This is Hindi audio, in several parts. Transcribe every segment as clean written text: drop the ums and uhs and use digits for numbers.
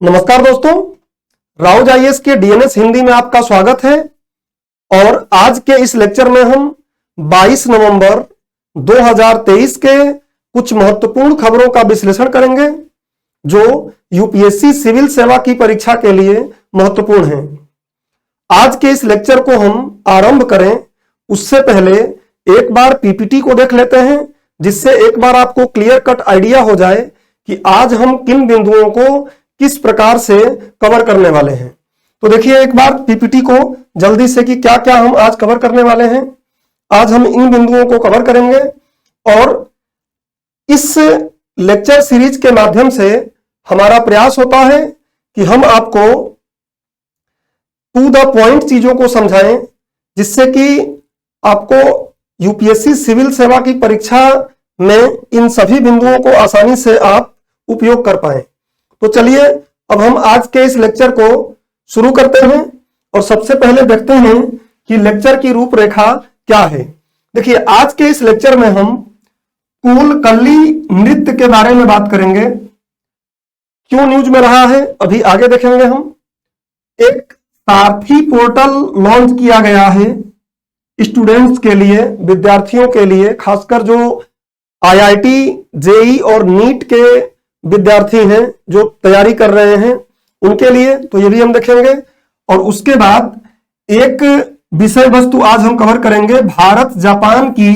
नमस्कार दोस्तों, राउज आईएएस के डीएनएस हिंदी में आपका स्वागत है। और आज के इस लेक्चर में हम 22 नवंबर 2023 के कुछ महत्वपूर्ण खबरों का विश्लेषण करेंगे जो यूपीएससी सिविल सेवा की परीक्षा के लिए महत्वपूर्ण हैं। आज के इस लेक्चर को हम आरंभ करें उससे पहले एक बार पीपीटी को देख लेते हैं, जिससे एक बार आपको क्लियर कट आइडिया हो जाए कि आज हम किन बिंदुओं को किस प्रकार से कवर करने वाले हैं। तो देखिए एक बार पीपीटी को जल्दी से कि क्या क्या हम आज कवर करने वाले हैं। आज हम इन बिंदुओं को कवर करेंगे और इस लेक्चर सीरीज के माध्यम से हमारा प्रयास होता है कि हम आपको टू द पॉइंट चीजों को समझाएं, जिससे कि आपको यूपीएससी सिविल सेवा की परीक्षा में इन सभी बिंदुओं को आसानी से आप उपयोग कर पाएं। तो चलिए अब हम आज के इस लेक्चर को शुरू करते हैं और सबसे पहले देखते हैं कि लेक्चर की रूपरेखा क्या है। देखिए आज के इस लेक्चर में हम कोलकली नृत्य के बारे में बात करेंगे। क्यों न्यूज में रहा है अभी आगे देखेंगे हम। एक सारथी पोर्टल लॉन्च किया गया है स्टूडेंट्स के लिए, विद्यार्थियों के लिए, खासकर जो आईआईटी, जेई और नीट के विद्यार्थी हैं जो तैयारी कर रहे हैं उनके लिए, तो ये भी हम देखेंगे। और उसके बाद एक विषय वस्तु आज हम कवर करेंगे, भारत जापान की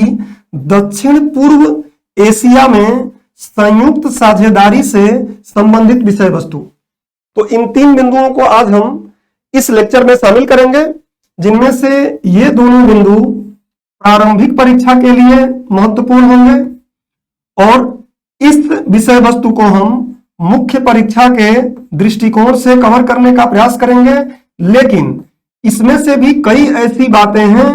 दक्षिण पूर्व एशिया में संयुक्त साझेदारी से संबंधित विषय वस्तु। तो इन तीन बिंदुओं को आज हम इस लेक्चर में शामिल करेंगे, जिनमें से ये दोनों बिंदु प्रारंभिक परीक्षा के लिए महत्वपूर्ण होंगे और इस विषय वस्तु को हम मुख्य परीक्षा के दृष्टिकोण से कवर करने का प्रयास करेंगे। लेकिन इसमें से भी कई ऐसी बातें हैं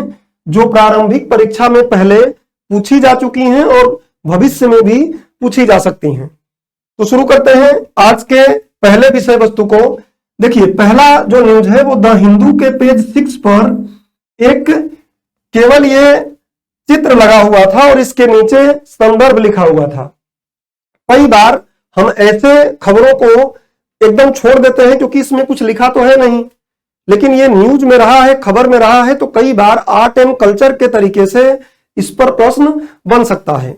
जो प्रारंभिक परीक्षा में पहले पूछी जा चुकी हैं और भविष्य में भी पूछी जा सकती हैं। तो शुरू करते हैं आज के पहले विषय वस्तु को। देखिए पहला जो न्यूज है वो द हिंदू के पेज 6 पर एक केवल ये चित्र लगा हुआ था और इसके नीचे संदर्भ लिखा हुआ था। कई बार हम ऐसे खबरों को एकदम छोड़ देते हैं क्योंकि इसमें कुछ लिखा तो है नहीं, लेकिन ये न्यूज में रहा है, खबर में रहा है, तो कई बार आर्ट एंड कल्चर के तरीके से इस पर प्रश्न बन सकता है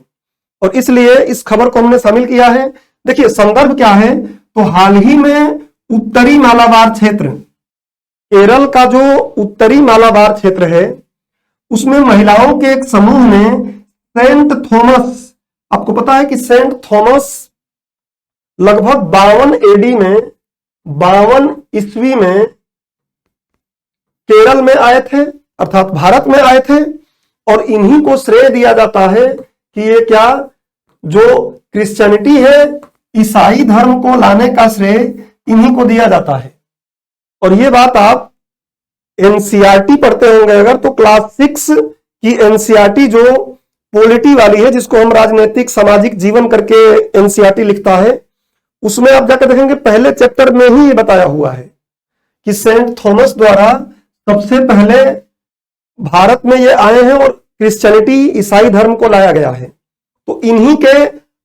और इसलिए इस खबर को हमने शामिल किया है। देखिए संदर्भ क्या है, तो हाल ही में उत्तरी मालाबार क्षेत्र, केरल का जो उत्तरी मालाबार क्षेत्र है, उसमें महिलाओं के एक समूह ने सेंट थॉमस, आपको पता है कि सेंट थॉमस लगभग 52 एडी में, 52 ईस्वी में केरल में आए थे, अर्थात भारत में आए थे। और इन्हीं को श्रेय दिया जाता है कि ये क्या, जो क्रिश्चियनिटी है, ईसाई धर्म को लाने का श्रेय इन्हीं को दिया जाता है। और ये बात आप एनसीईआरटी पढ़ते होंगे अगर, तो क्लास 6 की एनसीईआरटी जो पॉलिटी वाली है, जिसको हम राजनीतिक सामाजिक जीवन करके एनसीईआरटी लिखता है, उसमें आप जाकर देखेंगे पहले चैप्टर में ही ये बताया हुआ है कि सेंट थॉमस द्वारा सबसे पहले भारत में ये आए हैं और क्रिश्चियनिटी, ईसाई धर्म को लाया गया है। तो इन्हीं के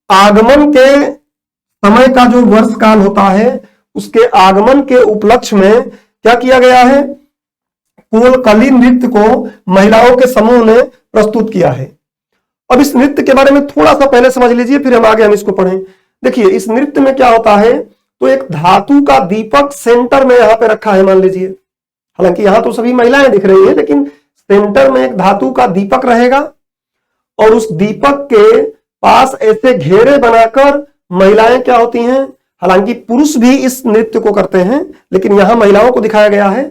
आगमन के समय का जो वर्ष काल होता है, उसके आगमन के उपलक्ष्य में क्या किया गया है, कोलकली नृत्य को महिलाओं के समूह ने प्रस्तुत किया है। अब इस नृत्य के बारे में थोड़ा सा पहले समझ लीजिए, फिर हम इसको पढ़ें। देखिए इस नृत्य में क्या होता है, तो एक धातु का दीपक सेंटर में यहां पे रखा है, मान लीजिए। हालांकि यहां तो सभी महिलाएं दिख रही है, लेकिन सेंटर में एक धातु का दीपक रहेगा और उस दीपक के पास ऐसे घेरे बनाकर महिलाएं क्या होती हैं, हालांकि पुरुष भी इस नृत्य को करते हैं, लेकिन यहां महिलाओं को दिखाया गया है।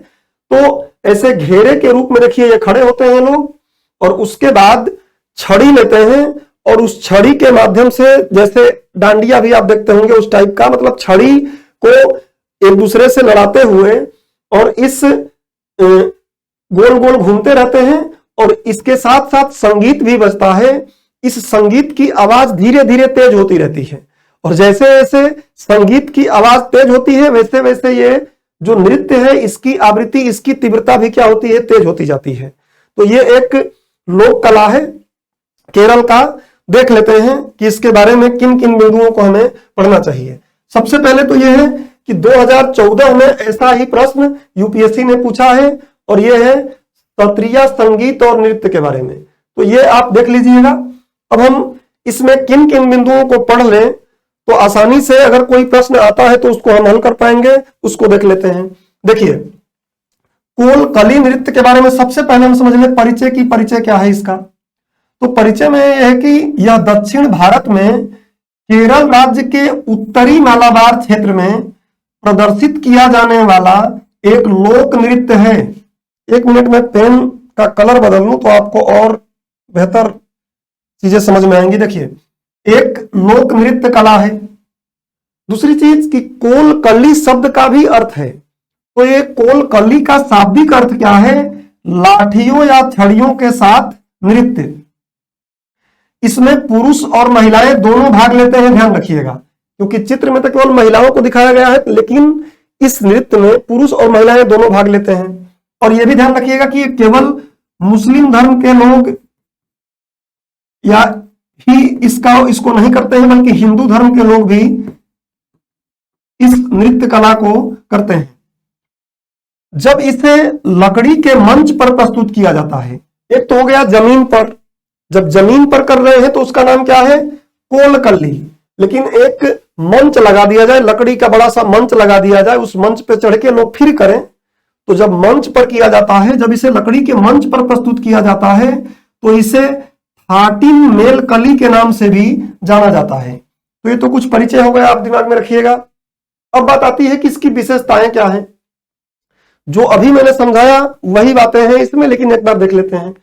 तो ऐसे घेरे के रूप में देखिए ये खड़े होते हैं लोग, और उसके बाद छड़ी लेते हैं और उस छड़ी के माध्यम से, जैसे डांडिया भी आप देखते होंगे उस टाइप का, मतलब छड़ी को एक दूसरे से लड़ाते हुए और इस गोल गोल घूमते रहते हैं और इसके साथ साथ संगीत भी बजता है। इस संगीत की आवाज धीरे धीरे तेज होती रहती है और जैसे जैसे संगीत की आवाज तेज होती है, वैसे वैसे ये जो नृत्य है, इसकी आवृत्ति, इसकी तीव्रता भी क्या होती है, तेज होती जाती है। तो ये एक लोक कला है केरल का। देख लेते हैं कि इसके बारे में किन किन बिंदुओं को हमें पढ़ना चाहिए। सबसे पहले तो यह है कि 2014 में ऐसा ही प्रश्न यूपीएससी ने पूछा है, और यह है सत्रिया संगीत और नृत्य के बारे में। तो ये आप देख लीजिएगा। अब हम इसमें किन किन बिंदुओं को पढ़ लें तो आसानी से अगर कोई प्रश्न आता है तो उसको हम हल कर पाएंगे, उसको देख लेते हैं। देखिए, कोलकली नृत्य के बारे में सबसे पहले हम समझ लें परिचय की। परिचय क्या है इसका? तो परिचय में यह है कि यह दक्षिण भारत में केरल राज्य के उत्तरी मालाबार क्षेत्र में प्रदर्शित किया जाने वाला एक लोक नृत्य है। एक मिनट में पेन का कलर बदल लूं तो आपको और बेहतर चीजें समझ में आएंगी। देखिए, एक लोक नृत्य कला है। दूसरी चीज कि कोलकली शब्द का भी अर्थ है। तो ये कोलकली का शाब्दिक अर्थ क्या है? लाठियों या छड़ियों के साथ नृत्य। इसमें पुरुष और महिलाएं दोनों भाग लेते हैं, ध्यान रखिएगा, क्योंकि चित्र में तो केवल महिलाओं को दिखाया गया है, लेकिन इस नृत्य में पुरुष और महिलाएं दोनों भाग लेते हैं। और यह भी ध्यान रखिएगा कि केवल मुस्लिम धर्म के लोग या ही इसको नहीं करते हैं, बल्कि हिंदू धर्म के लोग भी इस नृत्य कला को करते हैं। जब इसे लकड़ी के मंच पर प्रस्तुत किया जाता है, एक तो हो गया जमीन पर, जब जमीन पर कर रहे हैं तो उसका नाम क्या है? कोलकली। लेकिन एक मंच लगा दिया जाए, लकड़ी का बड़ा सा मंच लगा दिया जाए, उस मंच पर चढ़ के लोग फिर करें, तो जब मंच पर किया जाता है, जब इसे लकड़ी के मंच पर प्रस्तुत किया जाता है तो इसे थाटिन मेल कली के नाम से भी जाना जाता है। तो ये तो कुछ परिचय हो गया, आप दिमाग में रखिएगा। अब बात आती है कि इसकी विशेषताएं क्या हैं। जो अभी मैंने समझाया वही बातें हैं इसमें, लेकिन एक बार देख लेते हैं।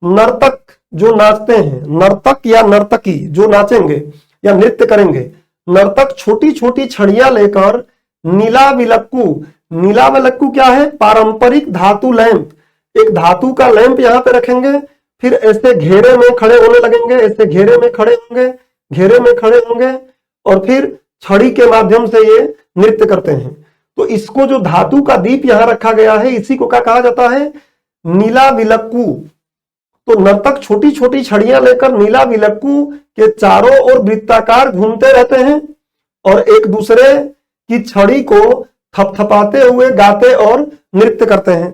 नर्तक जो नाचते हैं, नर्तक या नर्तकी जो नाचेंगे या नृत्य करेंगे, नर्तक छोटी छोटी छड़ियां लेकर नीला विलक्कू क्या है? पारंपरिक धातु लैंप, एक धातु का लैंप यहां पे रखेंगे, फिर ऐसे घेरे में खड़े होने लगेंगे, ऐसे घेरे में खड़े होंगे और फिर छड़ी के माध्यम से ये नृत्य करते हैं। तो इसको जो धातु का दीप यहां रखा गया है, इसी को क्या कहा जाता है? नीला विलक्कू। तो नर्तक छोटी छोटी छड़ियां लेकर नीला विलक्कू के चारों ओर वृत्ताकार घूमते रहते हैं और एक दूसरे की छड़ी को थपथपाते हुए गाते और नृत्य करते हैं।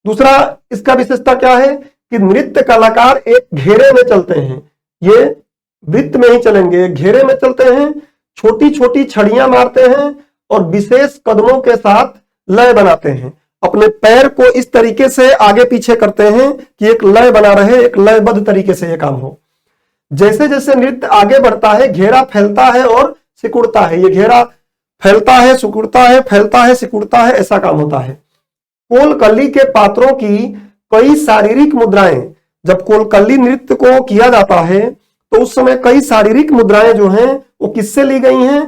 दूसरा इसका विशेषता क्या है कि नृत्य कलाकार एक घेरे में चलते हैं, ये वृत्त में ही चलेंगे, एक घेरे में चलते हैं, छोटी छोटी छड़ियां मारते हैं और विशेष कदमों के साथ लय बनाते हैं। अपने पैर को इस तरीके से आगे पीछे करते हैं कि एक लय बना रहे, एक लयबद्ध तरीके से यह काम हो। जैसे जैसे नृत्य आगे बढ़ता है, घेरा फैलता है और सिकुड़ता है, ये घेरा फैलता है, सिकुड़ता है, फैलता है, सिकुड़ता है, ऐसा काम होता है। कोलकली के पात्रों की कई शारीरिक मुद्राएं, जब कोलकली नृत्य को किया जाता है तो उस समय कई शारीरिक मुद्राएं जो हैं वो किससे ली गई हैं?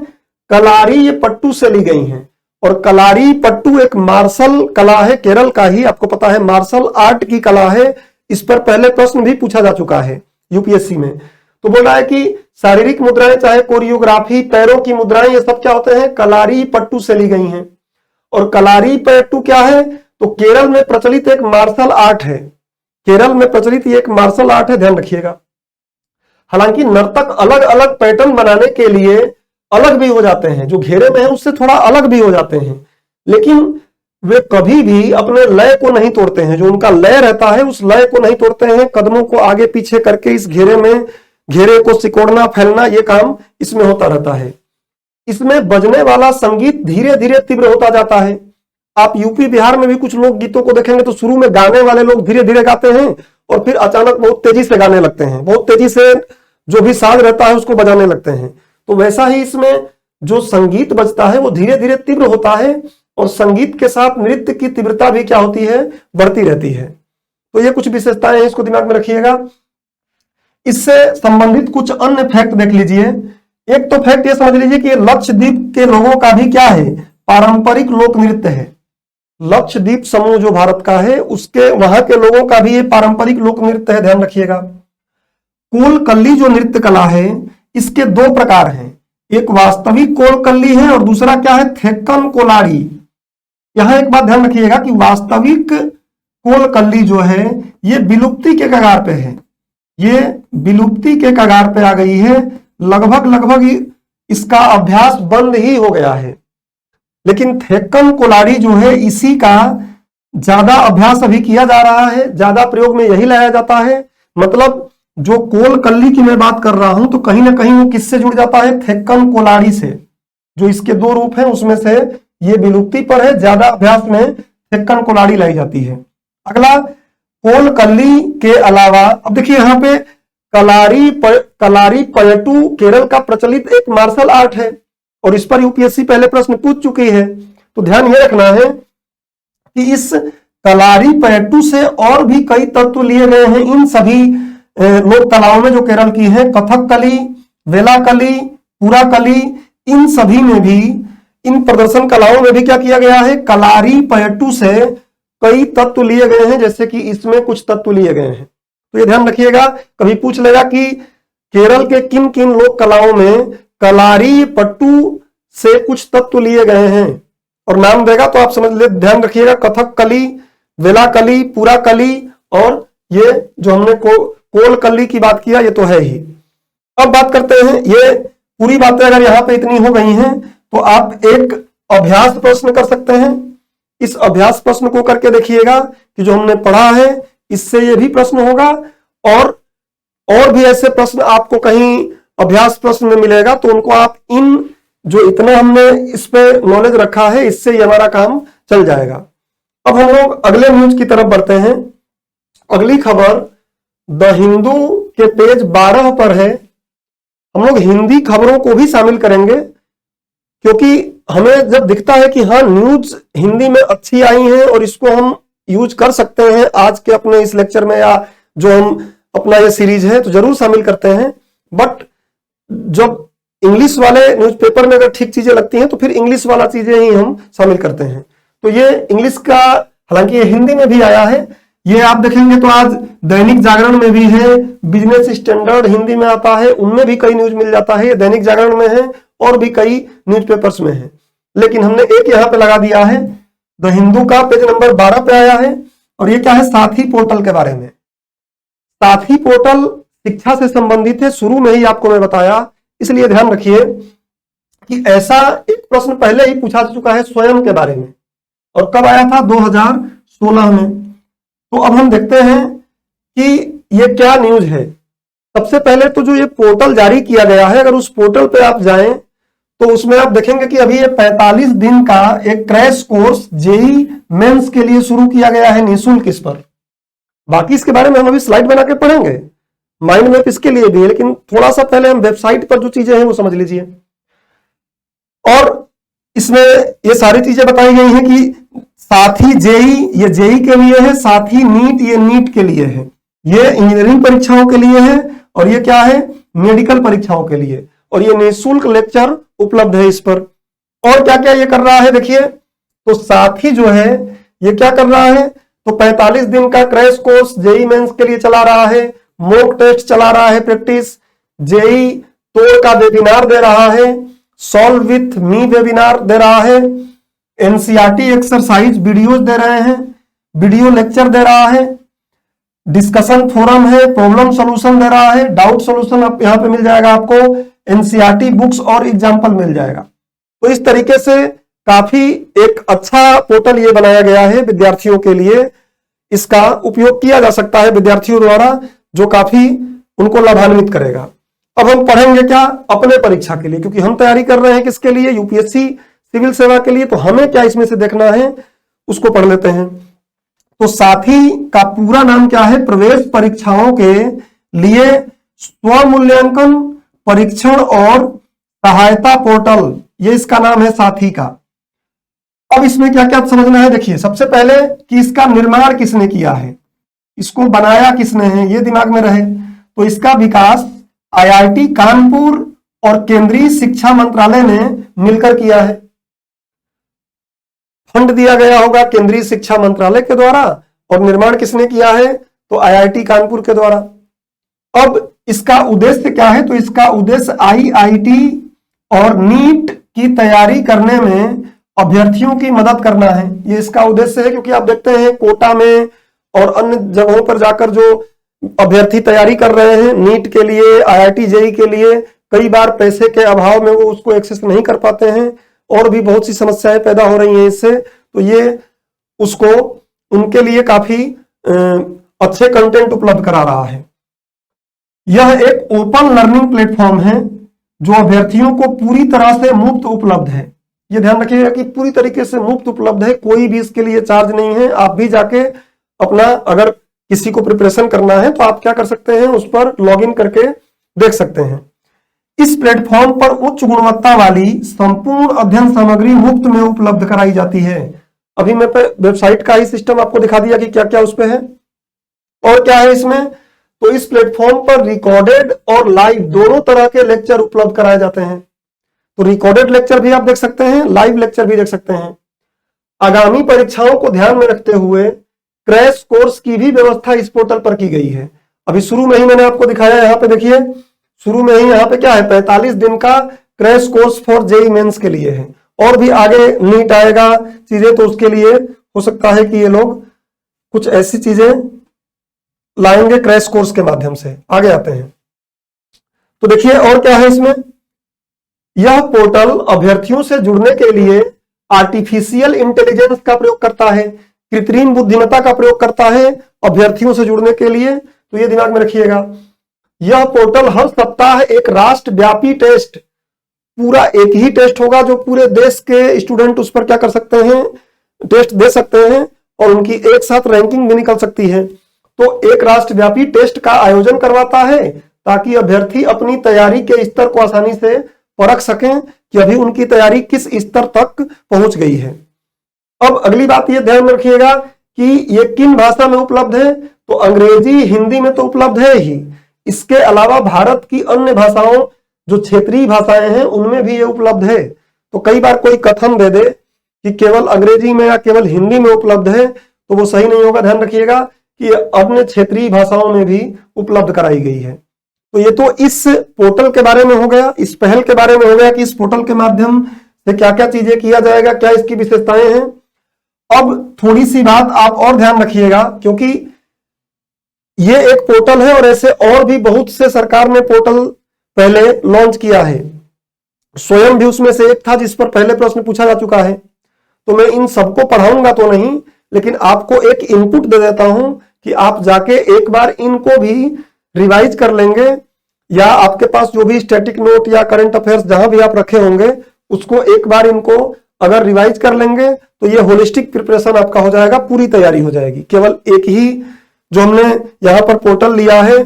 कलारी पट्टू से ली गई हैं। और कलारी पट्टू एक मार्शल कला है, केरल का ही, आपको पता है मार्शल आर्ट की कला है। इस पर पहले प्रश्न भी पूछा जा चुका है यूपीएससी में। तो बोल रहा है कि शारीरिक मुद्राएं, चाहे कोरियोग्राफी, पैरों की मुद्राएं, ये सब क्या होते हैं? कलारी पट्टू से ली गई हैं। और कलारी पट्टू क्या है? तो केरल में प्रचलित एक मार्शल आर्ट है, केरल में प्रचलित एक मार्शल आर्ट है, ध्यान रखिएगा। हालांकि नर्तक अलग अलग पैटर्न बनाने के लिए अलग भी हो जाते हैं, जो घेरे में है उससे थोड़ा अलग भी हो जाते हैं, लेकिन वे कभी भी अपने लय को नहीं तोड़ते हैं। जो उनका लय रहता है उस लय को नहीं तोड़ते हैं। कदमों को आगे पीछे करके इस घेरे को सिकोड़ना, फैलना, ये काम इसमें होता रहता है। इसमें बजने वाला संगीत धीरे धीरे तीव्र होता जाता है। आप यूपी बिहार में भी कुछ लोग गीतों को देखेंगे तो शुरू में गाने वाले लोग धीरे धीरे गाते हैं और फिर अचानक बहुत तेजी से गाने लगते हैं, बहुत तेजी से जो भी साज रहता है उसको बजाने लगते हैं। तो वैसा ही इसमें जो संगीत बजता है वो धीरे धीरे तीव्र होता है और संगीत के साथ नृत्य की तीव्रता भी क्या होती है? बढ़ती रहती है। तो ये कुछ विशेषताएं हैं, इसको दिमाग में रखिएगा। इससे संबंधित कुछ अन्य फैक्ट देख लीजिए। एक तो फैक्ट ये समझ लीजिए कि लक्षद्वीप के लोगों का भी क्या है? पारंपरिक लोक नृत्य है। लक्षद्वीप समूह जो भारत का है उसके वहां के लोगों का भी ये पारंपरिक लोक नृत्य है, ध्यान रखिएगा। कोलकली जो नृत्य कला है इसके दो प्रकार हैं, एक वास्तविक कोलकली है और दूसरा क्या है? थेक्कन कोलारी। यहां एक बात ध्यान रखिएगा कि वास्तविक कोलकली जो है ये विलुप्ति के कगार पे है, ये विलुप्ति के कगार पे आ गई है। लगभग इसका अभ्यास बंद ही हो गया है। लेकिन थेक्कम कोलारी जो है इसी का ज्यादा अभ्यास अभी किया जा रहा है, ज्यादा प्रयोग में यही लाया जाता है। मतलब जो कोल कल्ली की मैं बात कर रहा हूं तो कहीं ना कहीं वो किससे जुड़ जाता है, थेक्कम कोलारी से। जो इसके दो रूप हैं उसमें से ये विलुप्ति पर है, ज्यादा अभ्यास में थेक्कम कोलारी लाई जाती है। अगला कोल कल्ली के अलावा अब देखिए यहां पे कलारी पयटू केरल का प्रचलित एक मार्शल आर्ट है और इस पर यूपीएससी पहले प्रश्न पूछ चुकी है। तो ध्यान ये रखना है कि इस कलारी पयटू से और भी कई तत्व लिए गए हैं इन सभी लोक कलाओं में जो केरल की है। कथक कली, वेला कली, पूरा कली, इन सभी में भी, इन प्रदर्शन कलाओं में भी क्या किया गया है, कलारी पयटू से कई तत्व लिए गए हैं, जैसे कि इसमें कुछ तत्व लिए गए हैं। तो ये ध्यान रखिएगा, कभी पूछ लेगा कि केरल के किन किन लोक कलाओं में कलारी पट्टू से कुछ तत्व लिए गए हैं और नाम देगा तो आप समझ ले। ध्यान रखिएगा, कथक कली, वेला कली, पूरा कली और ये जो हमने कोल कली की बात किया ये तो है ही। अब बात करते हैं, ये पूरी बातें अगर यहां पे इतनी हो गई हैं तो आप एक अभ्यास प्रश्न कर सकते हैं। इस अभ्यास प्रश्न को करके देखिएगा कि जो हमने पढ़ा है इससे ये भी प्रश्न होगा और भी ऐसे प्रश्न आपको कहीं अभ्यास प्रश्न में मिलेगा, तो उनको आप इन जो इतना हमने इस पे नॉलेज रखा है इससे ये हमारा काम चल जाएगा। अब हम लोग अगले न्यूज की तरफ बढ़ते हैं। अगली खबर द हिंदू के पेज 12 पर है। हम लोग हिंदी खबरों को भी शामिल करेंगे क्योंकि हमें जब दिखता है कि हाँ न्यूज हिंदी में अच्छी आई है और इसको हम यूज कर सकते हैं आज के अपने इस लेक्चर में या जो हम अपना ये सीरीज है तो जरूर शामिल करते हैं। बट जब इंग्लिश वाले न्यूज़पेपर में अगर ठीक चीजें लगती हैं तो फिर इंग्लिश वाला चीजें ही हम शामिल करते हैं। तो ये इंग्लिश का, हालांकि ये हिंदी में भी आया है, ये आप देखेंगे तो आज दैनिक जागरण में भी है, बिजनेस स्टैंडर्ड हिंदी में आता है, उनमें भी कई न्यूज मिल जाता है। ये दैनिक जागरण में है और भी कई न्यूज़पेपर्स में है, लेकिन हमने एक यहाँ पे लगा दिया है। द हिंदू का पेज नंबर 12 पे आया है और ये क्या है, साथी पोर्टल के बारे में। साथी पोर्टल शिक्षा से संबंधित है, शुरू में ही आपको मैं बताया, इसलिए ध्यान रखिए कि ऐसा एक प्रश्न पहले ही पूछा जा चुका है स्वयं के बारे में, और कब आया था, 2016 में। तो अब हम देखते हैं कि ये क्या न्यूज है। सबसे पहले तो जो ये पोर्टल जारी किया गया है, अगर उस पोर्टल पे आप जाएं तो उसमें आप देखेंगे कि अभी ये 45 दिन का एक क्रैश कोर्स जेईई मेंस के लिए शुरू किया गया है निःशुल्क इस पर। बाकी इसके बारे में हम अभी स्लाइड बना के पढ़ेंगे, माइंड मैप इसके लिए भी है, लेकिन थोड़ा सा पहले हम वेबसाइट पर जो चीजें हैं वो समझ लीजिए। और इसमें ये सारी चीजें बताई गई हैं कि साथी जेई, ये जेई के लिए है, साथी नीट, ये नीट के लिए है, ये इंजीनियरिंग परीक्षाओं के लिए है और ये क्या है, मेडिकल परीक्षाओं के लिए, और ये निःशुल्क लेक्चर उपलब्ध है इस पर। और क्या क्या ये कर रहा है देखिए, तो साथी जो है ये क्या कर रहा है, तो 45 दिन का क्रैश कोर्स जेई मेंस के लिए चला रहा है, मॉक टेस्ट चला रहा है, प्रैक्टिस, जेई तोड़ का वेबिनार दे रहा है, सॉल्व विथ मी वेबिनार दे रहा है, एनसीईआरटी एक्सरसाइज वीडियोज दे रहे हैं, वीडियो लेक्चर दे रहा है, डिस्कशन फोरम है, प्रॉब्लम सॉल्यूशन दे रहा है, डाउट सॉल्यूशन आप यहां पे मिल जाएगा आपको, एनसीईआरटी बुक्स और एग्जाम्पल मिल जाएगा। तो इस तरीके से काफी एक अच्छा पोर्टल ये बनाया गया है विद्यार्थियों के लिए, इसका उपयोग किया जा सकता है विद्यार्थियों द्वारा, जो काफी उनको लाभान्वित करेगा। अब हम पढ़ेंगे क्या, अपने परीक्षा के लिए, क्योंकि हम तैयारी कर रहे हैं किसके लिए, यूपीएससी सिविल सेवा के लिए, तो हमें क्या इसमें से देखना है उसको पढ़ लेते हैं। तो साथी का पूरा नाम क्या है, प्रवेश परीक्षाओं के लिए स्वमूल्यांकन परीक्षण और सहायता पोर्टल, ये इसका नाम है साथी का। अब इसमें क्या क्या समझना है, देखिए सबसे पहले कि इसका निर्माण किसने किया है, इसको बनाया किसने है, ये दिमाग में रहे। तो इसका विकास आईआईटी कानपुर और केंद्रीय शिक्षा मंत्रालय ने मिलकर किया है। फंड दिया गया होगा केंद्रीय शिक्षा मंत्रालय के द्वारा और निर्माण किसने किया है, तो आईआईटी कानपुर के द्वारा। अब इसका उद्देश्य क्या है, तो इसका उद्देश्य आईआईटी और नीट की तैयारी करने में अभ्यर्थियों की मदद करना है, ये इसका उद्देश्य है। क्योंकि आप देखते हैं कोटा में और अन्य जगहों पर जाकर जो अभ्यर्थी तैयारी कर रहे हैं नीट के लिए, आईआईटी जेईई के लिए, कई बार पैसे के अभाव में वो उसको एक्सेस नहीं कर पाते हैं और भी बहुत सी समस्याएं पैदा हो रही हैं इससे, तो ये उसको उनके लिए काफी अच्छे कंटेंट उपलब्ध करा रहा है। यह एक ओपन लर्निंग प्लेटफॉर्म है जो अभ्यर्थियों को पूरी तरह से मुफ्त उपलब्ध है। ये ध्यान रखिएगा कि पूरी तरीके से मुफ्त उपलब्ध है, कोई भी इसके लिए चार्ज नहीं है। आप भी जाके अपना, अगर किसी को प्रिपरेशन करना है तो आप क्या कर सकते हैं, उस पर लॉगिन करके देख सकते हैं। इस प्लेटफॉर्म पर उच्च गुणवत्ता वाली संपूर्ण अध्ययन सामग्री मुफ्त में उपलब्ध कराई जाती है। अभी मैं वेबसाइट का ही सिस्टम आपको दिखा दिया कि क्या क्या उस पे है और क्या है इसमें। तो इस प्लेटफॉर्म पर रिकॉर्डेड और लाइव दोनों तरह के लेक्चर उपलब्ध कराए जाते हैं। तो रिकॉर्डेड लेक्चर भी आप देख सकते हैं, लाइव लेक्चर भी देख सकते हैं। आगामी परीक्षाओं को ध्यान में रखते हुए क्रैश कोर्स की भी व्यवस्था इस पोर्टल पर की गई है। अभी शुरू में ही मैंने आपको दिखाया, यहाँ पे देखिए शुरू में ही यहाँ पे क्या है, 45 दिन का crash course for JEE Mains के लिए है। और भी आगे नीट आएगा चीजें, तो उसके लिए हो सकता है कि ये लोग कुछ ऐसी चीजें लाएंगे क्रैश कोर्स के माध्यम से। आगे आते हैं तो देखिए और क्या है इसमें। यह पोर्टल अभ्यर्थियों से जुड़ने के लिए आर्टिफिशियल इंटेलिजेंस का प्रयोग करता है, कृत्रिम बुद्धिमत्ता का प्रयोग करता है अभ्यर्थियों से जुड़ने के लिए। तो ये दिमाग में रखिएगा। यह पोर्टल हर सप्ताह एक राष्ट्रव्यापी टेस्ट, पूरा एक ही टेस्ट होगा जो पूरे देश के स्टूडेंट उस पर क्या कर सकते हैं, टेस्ट दे सकते हैं और उनकी एक साथ रैंकिंग भी निकल सकती है। तो एक राष्ट्रव्यापी टेस्ट का आयोजन करवाता है ताकि अभ्यर्थी अपनी तैयारी के स्तर को आसानी से परख सकें कि अभी उनकी तैयारी किस स्तर तक पहुंच गई है। अब अगली बात ये ध्यान में रखिएगा कि ये किन भाषा में उपलब्ध है। तो अंग्रेजी, हिंदी में तो उपलब्ध है ही, इसके अलावा भारत की अन्य भाषाओं जो क्षेत्रीय भाषाएं हैं उनमें भी ये उपलब्ध है। तो कई बार कोई कथन दे दे कि केवल अंग्रेजी में या केवल हिंदी में उपलब्ध है तो वो सही नहीं होगा। ध्यान रखिएगा कि अन्य क्षेत्रीय भाषाओं में भी उपलब्ध कराई गई है। तो ये तो इस पोर्टल के बारे में हो गया, इस पहल के बारे में हो गया कि इस पोर्टल के माध्यम से क्या क्या चीजें किया जाएगा, क्या इसकी विशेषताएं हैं। अब थोड़ी सी बात आप और ध्यान रखिएगा, क्योंकि ये एक पोर्टल है और ऐसे और भी बहुत से सरकार ने पोर्टल पहले लॉन्च किया है। स्वयं भी उसमें से एक था जिस पर पहले प्रश्न पूछा जा चुका है। तो मैं इन सबको पढ़ाऊंगा तो नहीं, लेकिन आपको एक इनपुट दे देता हूं कि आप जाके एक बार इनको भी रिवाइज कर लेंगे, या आपके पास जो भी स्टैटिक नोट या करंट अफेयर्स जहां भी आप रखे होंगे उसको एक बार इनको अगर रिवाइज कर लेंगे तो ये होलिस्टिक प्रिपरेशन आपका हो जाएगा, पूरी तैयारी हो जाएगी। केवल एक ही जो हमने यहाँ पर पोर्टल लिया है,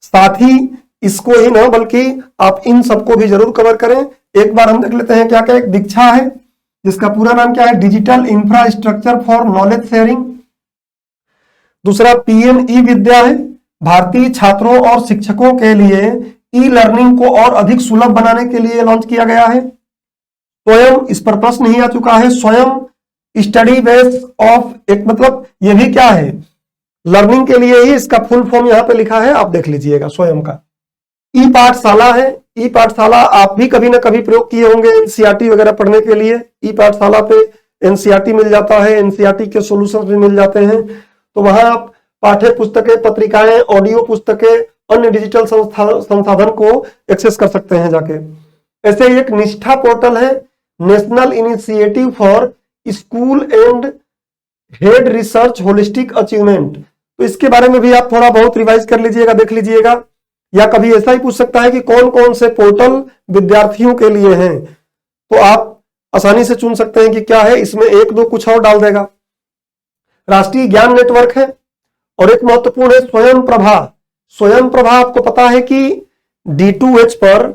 साथ ही इसको ही ना बल्कि आप इन सबको भी जरूर कवर करें। एक बार हम देख लेते हैं क्या क्या। एक दीक्षा है जिसका पूरा नाम क्या है, digital infrastructure for knowledge sharing. दूसरा पीएम ई विद्या है, भारतीय छात्रों और शिक्षकों के लिए ई लर्निंग को और अधिक सुलभ बनाने के लिए लॉन्च किया गया है। स्वयं, इस पर प्रश्न ही आ चुका है, स्वयं स्टडी बेस ऑफ, एक मतलब ये भी क्या है, लर्निंग के लिए ही इसका फुल फॉर्म यहां पे लिखा है, आप देख लीजिएगा स्वयं का। ई पाठशाला है, ई पाठशाला आप भी कभी ना कभी प्रयोग किए होंगे एनसीईआरटी वगैरह पढ़ने के लिए। ई पाठशाला पे एनसीईआरटी मिल जाता है, एनसीईआरटी के सॉल्यूशंस भी मिल जाते हैं। तो वहां आप पाठ्य पुस्तकें, पत्रिकाएं, ऑडियो पुस्तकें, अन्य डिजिटल संसाधन को एक्सेस कर सकते हैं जाके। ऐसे ही एक निष्ठा पोर्टल है, national initiative for school and head research holistic achievement. तो इसके बारे में भी आप थोड़ा बहुत रिवाइज कर लीजिएगा, देख लीजिएगा। या कभी ऐसा ही पूछ सकता है कि कौन कौन से पोर्टल विद्यार्थियों के लिए हैं, तो आप आसानी से चुन सकते हैं कि क्या है इसमें, एक दो कुछ और डाल देगा। राष्ट्रीय ज्ञान नेटवर्क है और एक महत्वपूर्ण है स्वयं प्रभा। स्वयं प्रभा आपको पता है कि D2H पर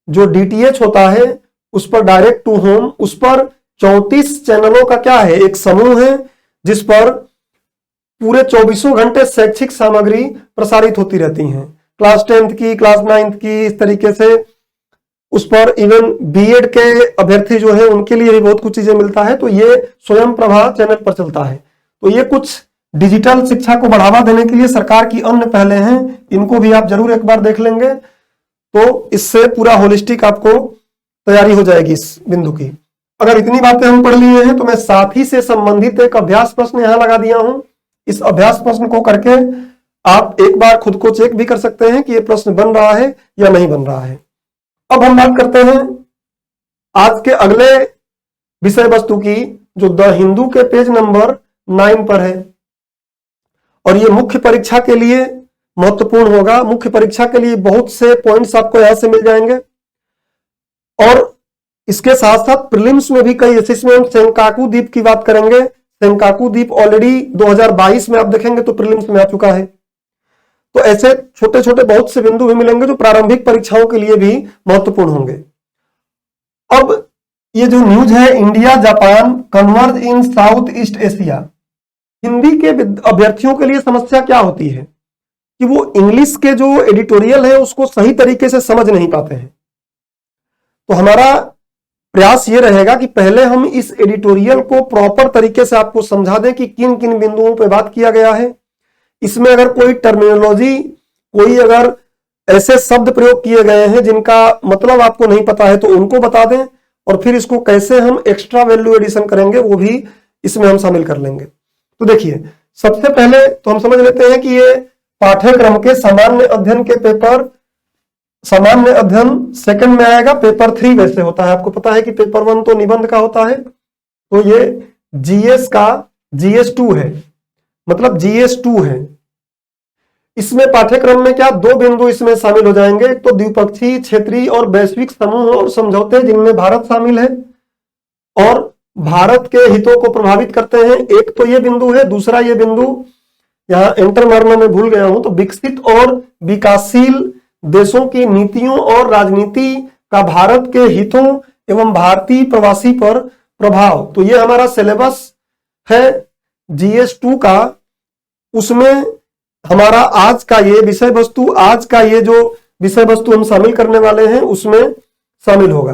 जो DTH होता है उस पर डायरेक्ट टू होम, उस पर 34 चैनलों का क्या है, एक समूह है जिस पर पूरे 24 घंटे शैक्षिक सामग्री प्रसारित होती रहती हैं। क्लास 10th की, क्लास 9th की, इस तरीके से उस पर इवन बीएड के अभ्यर्थी जो है उनके लिए भी बहुत कुछ चीजें मिलता है। तो ये स्वयं प्रभा चैनल पर चलता है। तो ये कुछ डिजिटल शिक्षा को बढ़ावा देने के लिए सरकार की अन्य पहलें हैं, इनको भी आप जरूर एक बार देख लेंगे तो इससे पूरा होलिस्टिक आपको तैयारी हो जाएगी इस बिंदु की। अगर इतनी बातें हम पढ़ लिए हैं तो मैं साथ ही से संबंधित एक अभ्यास प्रश्न यहां लगा दिया हूं। इस अभ्यास प्रश्न को करके आप एक बार खुद को चेक भी कर सकते हैं कि ये प्रश्न बन रहा है या नहीं बन रहा है। अब हम बात करते हैं आज के अगले विषय वस्तु की, जो द हिंदू के पेज नंबर 9 पर है। और ये मुख्य परीक्षा के लिए महत्वपूर्ण होगा। मुख्य परीक्षा के लिए बहुत से पॉइंट्स आपको यहां से मिल जाएंगे। और इसके साथ साथ प्रीलिम्स में भी कई, इसमें हम सेंकाकू द्वीप की बात करेंगे। सेंकाकू द्वीप ऑलरेडी 2022 में आप देखेंगे तो प्रीलिम्स में आ चुका है। तो ऐसे छोटे छोटे बहुत से बिंदु भी मिलेंगे जो प्रारंभिक परीक्षाओं के लिए भी महत्वपूर्ण होंगे। अब ये जो न्यूज है, इंडिया जापान कन्वर्ज इन साउथ ईस्ट एशिया, हिंदी के अभ्यर्थियों के लिए समस्या क्या होती है कि वो इंग्लिश के जो एडिटोरियल है उसको सही तरीके से समझ नहीं पाते हैं। तो हमारा प्रयास ये रहेगा कि पहले हम इस एडिटोरियल को प्रॉपर तरीके से आपको समझा दें कि किन किन बिंदुओं पर बात किया गया है। इसमें अगर कोई टर्मिनोलॉजी, कोई अगर ऐसे शब्द प्रयोग किए गए हैं जिनका मतलब आपको नहीं पता है तो उनको बता दें, और फिर इसको कैसे हम एक्स्ट्रा वैल्यू एडिशन करेंगे वो भी इसमें हम शामिल कर लेंगे। तो देखिए, सबसे पहले तो हम समझ लेते हैं कि ये पाठ्यक्रम के सामान्य अध्ययन के पेपर, सामान्य अध्ययन सेकंड में आएगा। पेपर 3 वैसे होता है, आपको पता है कि पेपर 1 तो निबंध का होता है, तो ये जीएस का जीएस 2 है, मतलब जीएस 2 है। इसमें पाठ्यक्रम में क्या 2 बिंदु इसमें शामिल हो जाएंगे, एक तो द्विपक्षीय, क्षेत्रीय और वैश्विक समूह और समझौते जिनमें भारत शामिल है और भारत के हितों को प्रभावित करते हैं, एक तो ये बिंदु है। दूसरा ये बिंदु यहां एंटर मारना मैं भूल गया हूं, तो विकसित और विकासशील देशों की नीतियों और राजनीति का भारत के हितों एवं भारतीय प्रवासी पर प्रभाव। तो ये हमारा सिलेबस है जीएस 2 का, उसमें हमारा आज का ये विषय वस्तु, आज का ये जो विषय वस्तु हम शामिल करने वाले हैं उसमें शामिल होगा।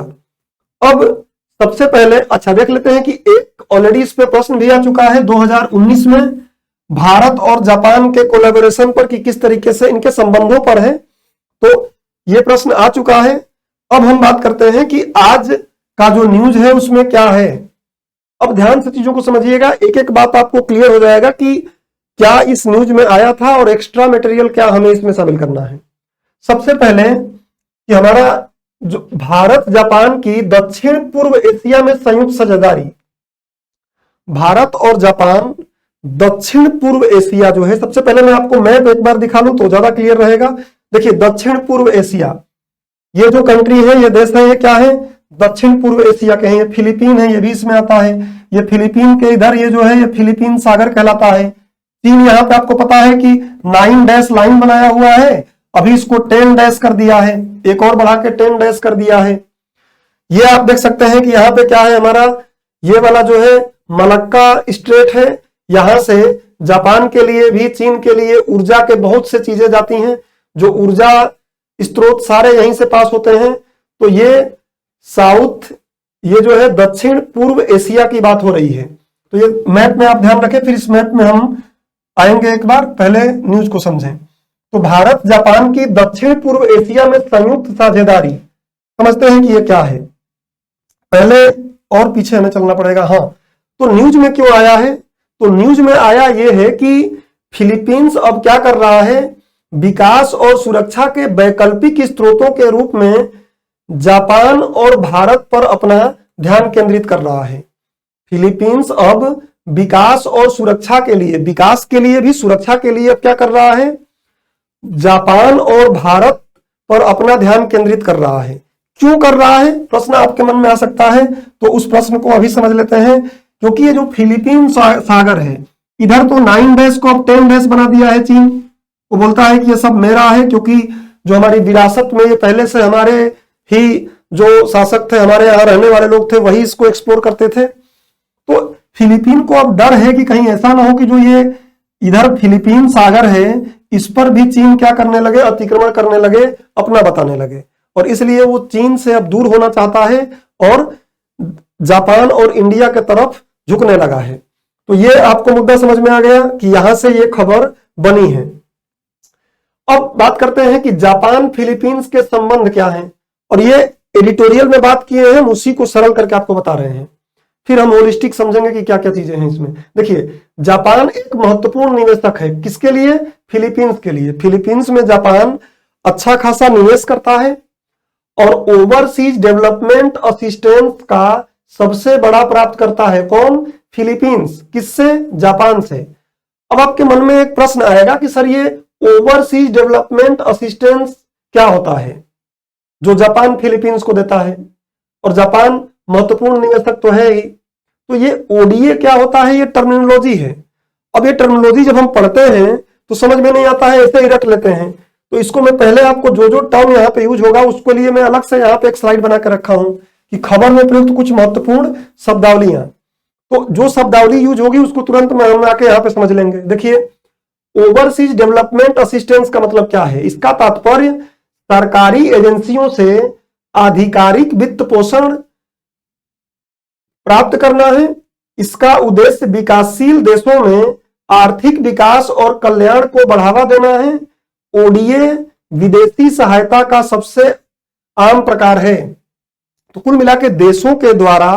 अब सबसे पहले अच्छा देख लेते हैं कि एक ऑलरेडी इस पे प्रश्न भी आ चुका है 2019 में, भारत और जापान के कोलैबोरेशन पर कि किस तरीके से इनके संबंधों पर है, तो ये प्रश्न आ चुका है। अब हम बात करते हैं कि आज का जो न्यूज है उसमें क्या है। अब ध्यान से चीजों को समझिएगा, एक एक बात आपको क्लियर हो जाएगा कि क्या इस न्यूज में आया था और एक्स्ट्रा मटेरियल क्या हमें इसमें शामिल करना है। सबसे पहले कि हमारा जो भारत जापान की दक्षिण पूर्व एशिया में संयुक्त साझेदारी, भारत और जापान दक्षिण पूर्व एशिया जो है, सबसे पहले मैं आपको मैप एक बार दिखा लूं तो ज्यादा क्लियर रहेगा। देखिए, दक्षिण पूर्व एशिया, ये जो कंट्री है, ये देश है, ये क्या है, दक्षिण पूर्व एशिया के हैं। ये फिलीपीन है, ये भी इसमें आता है। ये फिलीपीन के इधर ये जो है, ये फिलीपीन सागर कहलाता है। चीन यहाँ पे आपको पता है कि 9 डैश लाइन बनाया हुआ है, अभी इसको 10 डैश कर दिया है, एक और बढ़ा के 10 डैश कर दिया है। ये आप देख सकते हैं कि यहाँ पे क्या है हमारा, ये वाला जो है मलक्का स्ट्रेट है। यहां से जापान के लिए भी, चीन के लिए ऊर्जा के बहुत से चीजें जाती हैं, जो ऊर्जा स्रोत सारे यहीं से पास होते हैं। तो ये साउथ, ये जो है दक्षिण पूर्व एशिया की बात हो रही है। तो ये मैप में आप ध्यान रखें, फिर इस मैप में हम आएंगे, एक बार पहले न्यूज को समझें। तो भारत जापान की दक्षिण पूर्व एशिया में संयुक्त साझेदारी, समझते हैं कि ये क्या है। पहले और पीछे हमें चलना पड़ेगा। हाँ, तो न्यूज में क्यों आया है, तो न्यूज में आया ये है कि फिलीपींस अब क्या कर रहा है, विकास और सुरक्षा के वैकल्पिक स्रोतों के रूप में जापान और भारत पर अपना ध्यान केंद्रित कर रहा है। फिलीपींस अब विकास और सुरक्षा के लिए, विकास के लिए भी, सुरक्षा के लिए अब क्या कर रहा है, जापान और भारत पर अपना ध्यान केंद्रित कर रहा है। क्यों कर रहा है, प्रश्न आपके मन में आ सकता है, तो उस प्रश्न को अभी समझ लेते हैं। क्योंकि ये जो फिलीपीन सागर है, इधर तो 9 डैश को अब 10 डैश बना दिया है चीन। वो बोलता है कि ये सब मेरा है, क्योंकि जो हमारी विरासत में ये पहले से हमारे ही जो शासक थे, हमारे यहाँ रहने वाले लोग थे, वही इसको एक्सप्लोर करते थे। तो फिलीपीन को अब डर है कि कहीं ऐसा ना हो कि जो ये इधर फिलीपीन सागर है, इस पर भी चीन क्या करने लगे, अतिक्रमण करने लगे, अपना बताने लगे। और इसलिए वो चीन से अब दूर होना चाहता है और जापान और इंडिया के तरफ झुकने लगा है। तो ये आपको मुद्दा समझ में आ गया कि यहां से ये खबर बनी है। अब बात करते हैं कि जापान फिलीपींस के संबंध क्या हैं, और ये एडिटोरियल में बात किए हैं, हम उसी को सरल करके आपको बता रहे हैं। फिर हम होलिस्टिक समझेंगे कि क्या क्या चीजें हैं इसमें। देखिए, जापान एक महत्वपूर्ण निवेशक है, किसके लिए, फिलीपींस के लिए। फिलीपींस में जापान अच्छा खासा निवेश करता है और ओवरसीज डेवलपमेंट असिस्टेंस का सबसे बड़ा प्राप्तकर्ता है। कौन? फिलीपींस। किससे? जापान से। अब आपके मन में एक प्रश्न आएगा कि सर ये ओवरसीज डेवलपमेंट असिस्टेंस क्या होता है जो जापान फिलीपींस को देता है, और जापान महत्वपूर्ण निवेशक तो है ही, तो ये ओडीए क्या होता है? ये टर्मिनोलॉजी है। अब ये टर्मिनोलॉजी जब हम पढ़ते हैं तो समझ में नहीं आता है, ऐसे ही रट लेते हैं। तो इसको मैं पहले आपको जो जो टर्म यहाँ पे यूज होगा उसके लिए मैं अलग से यहाँ पे एक स्लाइड बना कर रखा हूं कि खबर में प्रयुक्त कुछ महत्वपूर्ण शब्दावलियां, तो जो शब्दावली यूज होगी उसको तुरंत में हम आके यहाँ पे समझ लेंगे। देखिए, ओवरसीज डेवलपमेंट असिस्टेंस का मतलब क्या है? इसका तात्पर्य सरकारी एजेंसियों से आधिकारिक वित्त पोषण प्राप्त करना है। इसका उद्देश्य विकासशील देशों में आर्थिक विकास और कल्याण को बढ़ावा देना है। ओडीए विदेशी सहायता का सबसे आम प्रकार है। तो कुल मिला के देशों के द्वारा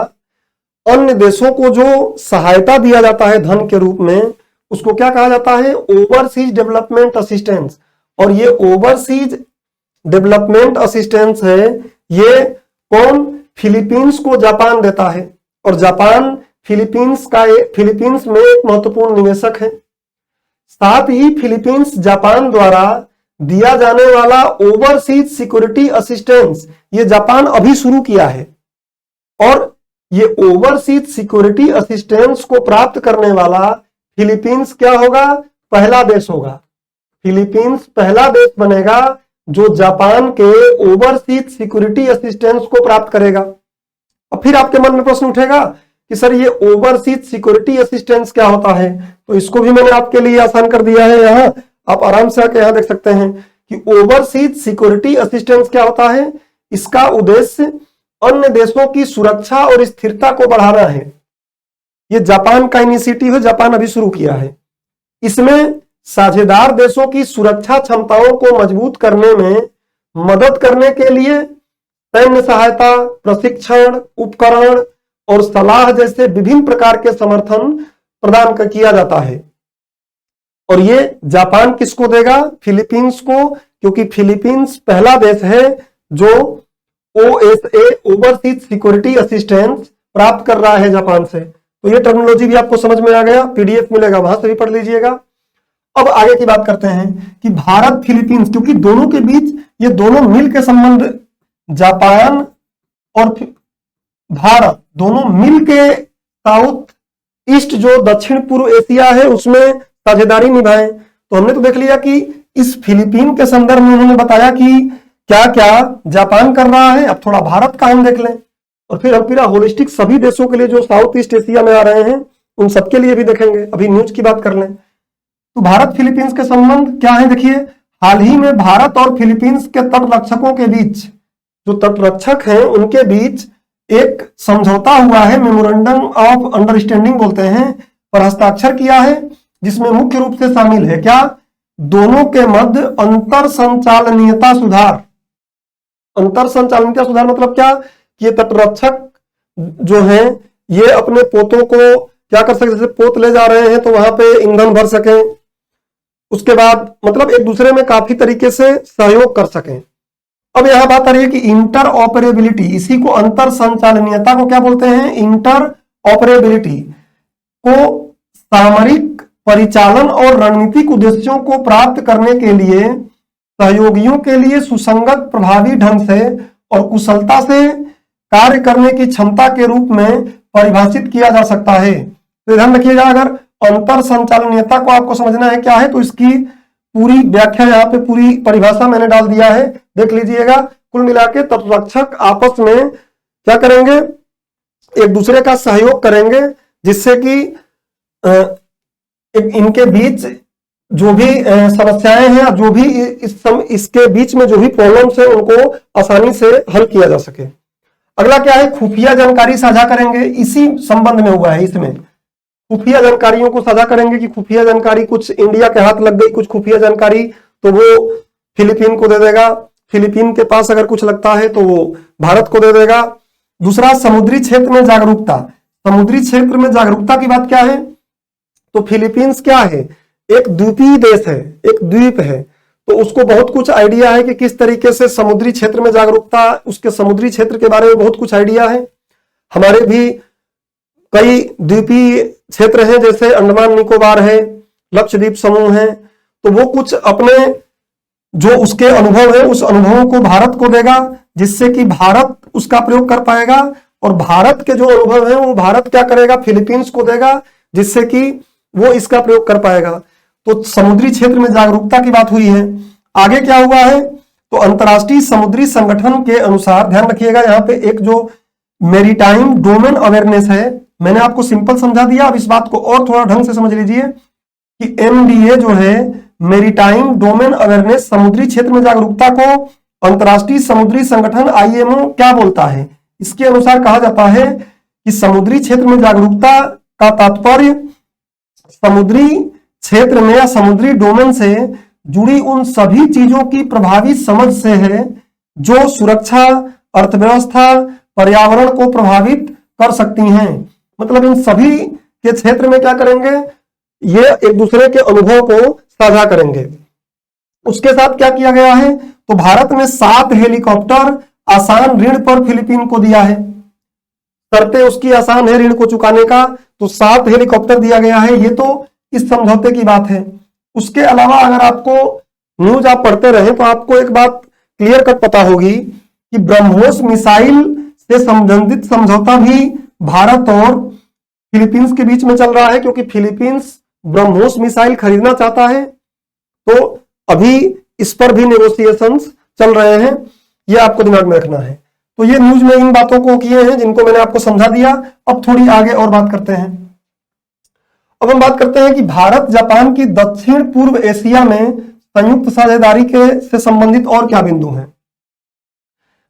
अन्य देशों को जो सहायता दिया जाता है धन के रूप में, उसको क्या कहा जाता है? Overseas development assistance. और ये ओवरसीज डेवलपमेंट असिस्टेंस है, ये कौन? फिलीपींस को जापान देता है, और जापान फिलीपींस में एक महत्वपूर्ण निवेशक है। साथ ही फिलीपींस जापान द्वारा दिया जाने वाला ओवरसीज सिक्योरिटी असिस्टेंस ये जापान अभी शुरू किया है, और ये ओवरसीज सिक्योरिटी असिस्टेंस को प्राप्त करने वाला फिलीपींस क्या होगा? पहला देश होगा। फिलीपींस पहला देश बनेगा जो जापान के ओवरसीज सिक्योरिटी असिस्टेंस को प्राप्त करेगा। अब फिर आपके मन में प्रश्न उठेगा कि सर ये ओवरसीज सिक्योरिटी असिस्टेंस क्या होता है? तो इसको भी मैंने आपके लिए आसान कर दिया है। यहाँ आप आराम से आके यहाँ देख सकते हैं कि ओवरसीज सिक्योरिटी असिस्टेंस क्या होता है। इसका उद्देश्य अन्य देशों की सुरक्षा और स्थिरता को बढ़ाना है। ये जापान का इनिशिएटिव है, जापान अभी शुरू किया है। इसमें साझेदार देशों की सुरक्षा क्षमताओं को मजबूत करने में मदद करने के लिए सैन्य सहायता, प्रशिक्षण, उपकरण और सलाह जैसे विभिन्न प्रकार के समर्थन प्रदान किया जाता है। और ये जापान किसको देगा? फिलीपींस को, क्योंकि फिलीपींस पहला देश है जो ओएसए ओवरसीज सिक्योरिटी असिस्टेंस प्राप्त कर रहा है जापान से। तो ये टर्मिनोलॉजी भी आपको समझ में आ गया, पीडीएफ मिलेगा, वहां से भी पढ़ लीजिएगा। अब आगे की बात करते हैं कि भारत फिलीपींस, क्योंकि दोनों के बीच ये दोनों मिल के संबंध, जापान और भारत दोनों मिल के साउथ ईस्ट जो दक्षिण पूर्व एशिया है उसमें साझेदारी निभाए। तो हमने तो देख लिया कि इस फिलीपीन के संदर्भ में उन्होंने बताया कि क्या क्या जापान कर रहा है। अब थोड़ा भारत का हम देख लें, और फिर हम पूरा होलिस्टिक सभी देशों के लिए जो साउथ ईस्ट एशिया में आ रहे हैं उन सबके लिए भी देखेंगे। अभी न्यूज की बात कर लें तो भारत फिलीपींस के संबंध क्या है? देखिए, हाल ही में भारत और फिलीपींस के तटरक्षकों के बीच, जो तटरक्षक हैं उनके बीच एक समझौता हुआ है, मेमोरेंडम ऑफ अंडरस्टैंडिंग बोलते हैं, पर हस्ताक्षर किया है, जिसमें मुख्य रूप से शामिल है क्या? दोनों के मध्य अंतर संचालनीयता सुधार। अंतर संचालनीयता सुधार मतलब क्या? ये तटरक्षक जो हैं ये अपने पोतों को क्या कर सके, जैसे पोत ले जा रहे हैं तो वहां पे ईंधन भर सकें, उसके बाद मतलब एक दूसरे में काफी तरीके से सहयोग कर सकें। अब यहां बात आ रही है कि इंटर ऑपरेबिलिटी, इसी को अंतर संचालनीयता को क्या बोलते हैं? इंटर ऑपरेबिलिटी को सामरिक परिचालन और रणनीतिक उद्देश्यों को प्राप्त करने के लिए सहयोगियों के लिए सुसंगत, प्रभावी ढंग से और कुशलता से कार्य करने की क्षमता के रूप में परिभाषित किया जा सकता है। तो ध्यान रखिएगा, अगर अंतर संचालनीयता को आपको समझना है क्या है तो इसकी पूरी व्याख्या यहाँ पे, पूरी परिभाषा मैंने डाल दिया है, देख लीजिएगा। कुल मिला के तटरक्षक आपस में क्या करेंगे? एक दूसरे का सहयोग करेंगे, जिससे कि इनके बीच जो भी समस्याएं हैं, जो भी इसके बीच में जो भी प्रॉब्लम्स है उनको आसानी से हल किया जा सके। अगला क्या है? खुफिया जानकारी साझा करेंगे, इसी संबंध में हुआ है। इसमें खुफिया जानकारियों को साझा करेंगे कि खुफिया जानकारी कुछ इंडिया के हाथ लग गई, कुछ खुफिया जानकारी तो वो फिलीपीन को दे देगा, फिलीपीन के पास अगर कुछ लगता है तो वो भारत को दे देगा। दूसरा, समुद्री क्षेत्र में जागरूकता। समुद्री क्षेत्र में जागरूकता की बात क्या है? तो फिलीपींस क्या है? एक द्वीपीय देश है, एक द्वीप है, तो उसको बहुत कुछ आइडिया है कि किस तरीके से समुद्री क्षेत्र में जागरूकता, उसके समुद्री क्षेत्र के बारे में बहुत कुछ आइडिया है। हमारे भी कई द्वीपीय क्षेत्र हैं, जैसे अंडमान निकोबार है, लक्षद्वीप समूह है, तो वो कुछ अपने जो उसके अनुभव है उस अनुभवों को भारत को देगा, जिससे कि भारत उसका प्रयोग कर पाएगा, और भारत के जो अनुभव है वो भारत क्या करेगा, फिलीपींस को देगा, जिससे कि वो इसका प्रयोग कर पाएगा। तो समुद्री क्षेत्र में जागरूकता की बात हुई है। आगे क्या हुआ है, तो अंतरराष्ट्रीय समुद्री संगठन के अनुसार, ध्यान रखिएगा यहाँ पे एक जो मेरीटाइम डोमेन अवेयरनेस है, मैंने आपको सिंपल समझा दिया, अब इस बात को और थोड़ा ढंग से समझ लीजिए कि एमडीए जो है मेरीटाइम डोमेन अवेयरनेस, समुद्री क्षेत्र में जागरूकता को अंतरराष्ट्रीय समुद्री संगठन आईएमओ क्या बोलता है। इसके अनुसार कहा जाता है कि समुद्री क्षेत्र में जागरूकता का तात्पर्य समुद्री क्षेत्र में या समुद्री डोमेन से जुड़ी उन सभी चीजों की प्रभावी समझ से है जो सुरक्षा, अर्थव्यवस्था, पर्यावरण को प्रभावित कर सकती हैं। मतलब इन सभी के क्षेत्र में क्या करेंगे, ये एक दूसरे के अनुभव को साझा करेंगे। उसके साथ क्या किया गया है, तो भारत ने 7 हेलीकॉप्टर आसान ऋण पर फिलीपीन को दिया है। शर्तें उसकी आसान है ऋण को चुकाने का, तो 7 हेलीकॉप्टर दिया गया है। ये तो इस समझौते की बात है। उसके अलावा अगर आपको न्यूज आप पढ़ते रहे तो आपको एक बात क्लियर कट पता होगी कि ब्रह्मोस मिसाइल से संबंधित समझौता भी भारत और फिलीपींस के बीच में चल रहा है, क्योंकि फिलीपींस ब्रह्मोस मिसाइल खरीदना चाहता है। तो अभी इस पर भी नेगोशिएशंस चल रहे हैं, ये आपको दिमाग में रखना है। तो ये न्यूज में इन बातों को किए हैं जिनको मैंने आपको समझा दिया। अब थोड़ी आगे और बात करते हैं। अब हम बात करते हैं कि भारत जापान की दक्षिण पूर्व एशिया में संयुक्त साझेदारी के से संबंधित और क्या बिंदु हैं।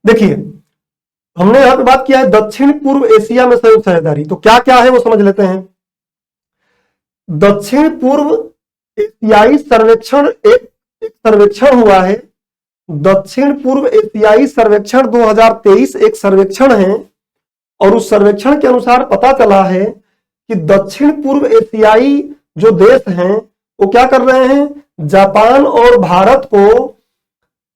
देखिए, हमने यहां पे बात किया है दक्षिण पूर्व एशिया में संयुक्त साझेदारी, तो क्या क्या है वो समझ लेते हैं। दक्षिण पूर्व एशियाई सर्वेक्षण एक सर्वेक्षण हुआ है। दक्षिण पूर्व एशियाई सर्वेक्षण 2023 एक सर्वेक्षण है, और उस सर्वेक्षण के अनुसार पता चला है कि दक्षिण पूर्व एशियाई जो देश हैं वो क्या कर रहे हैं, जापान और भारत को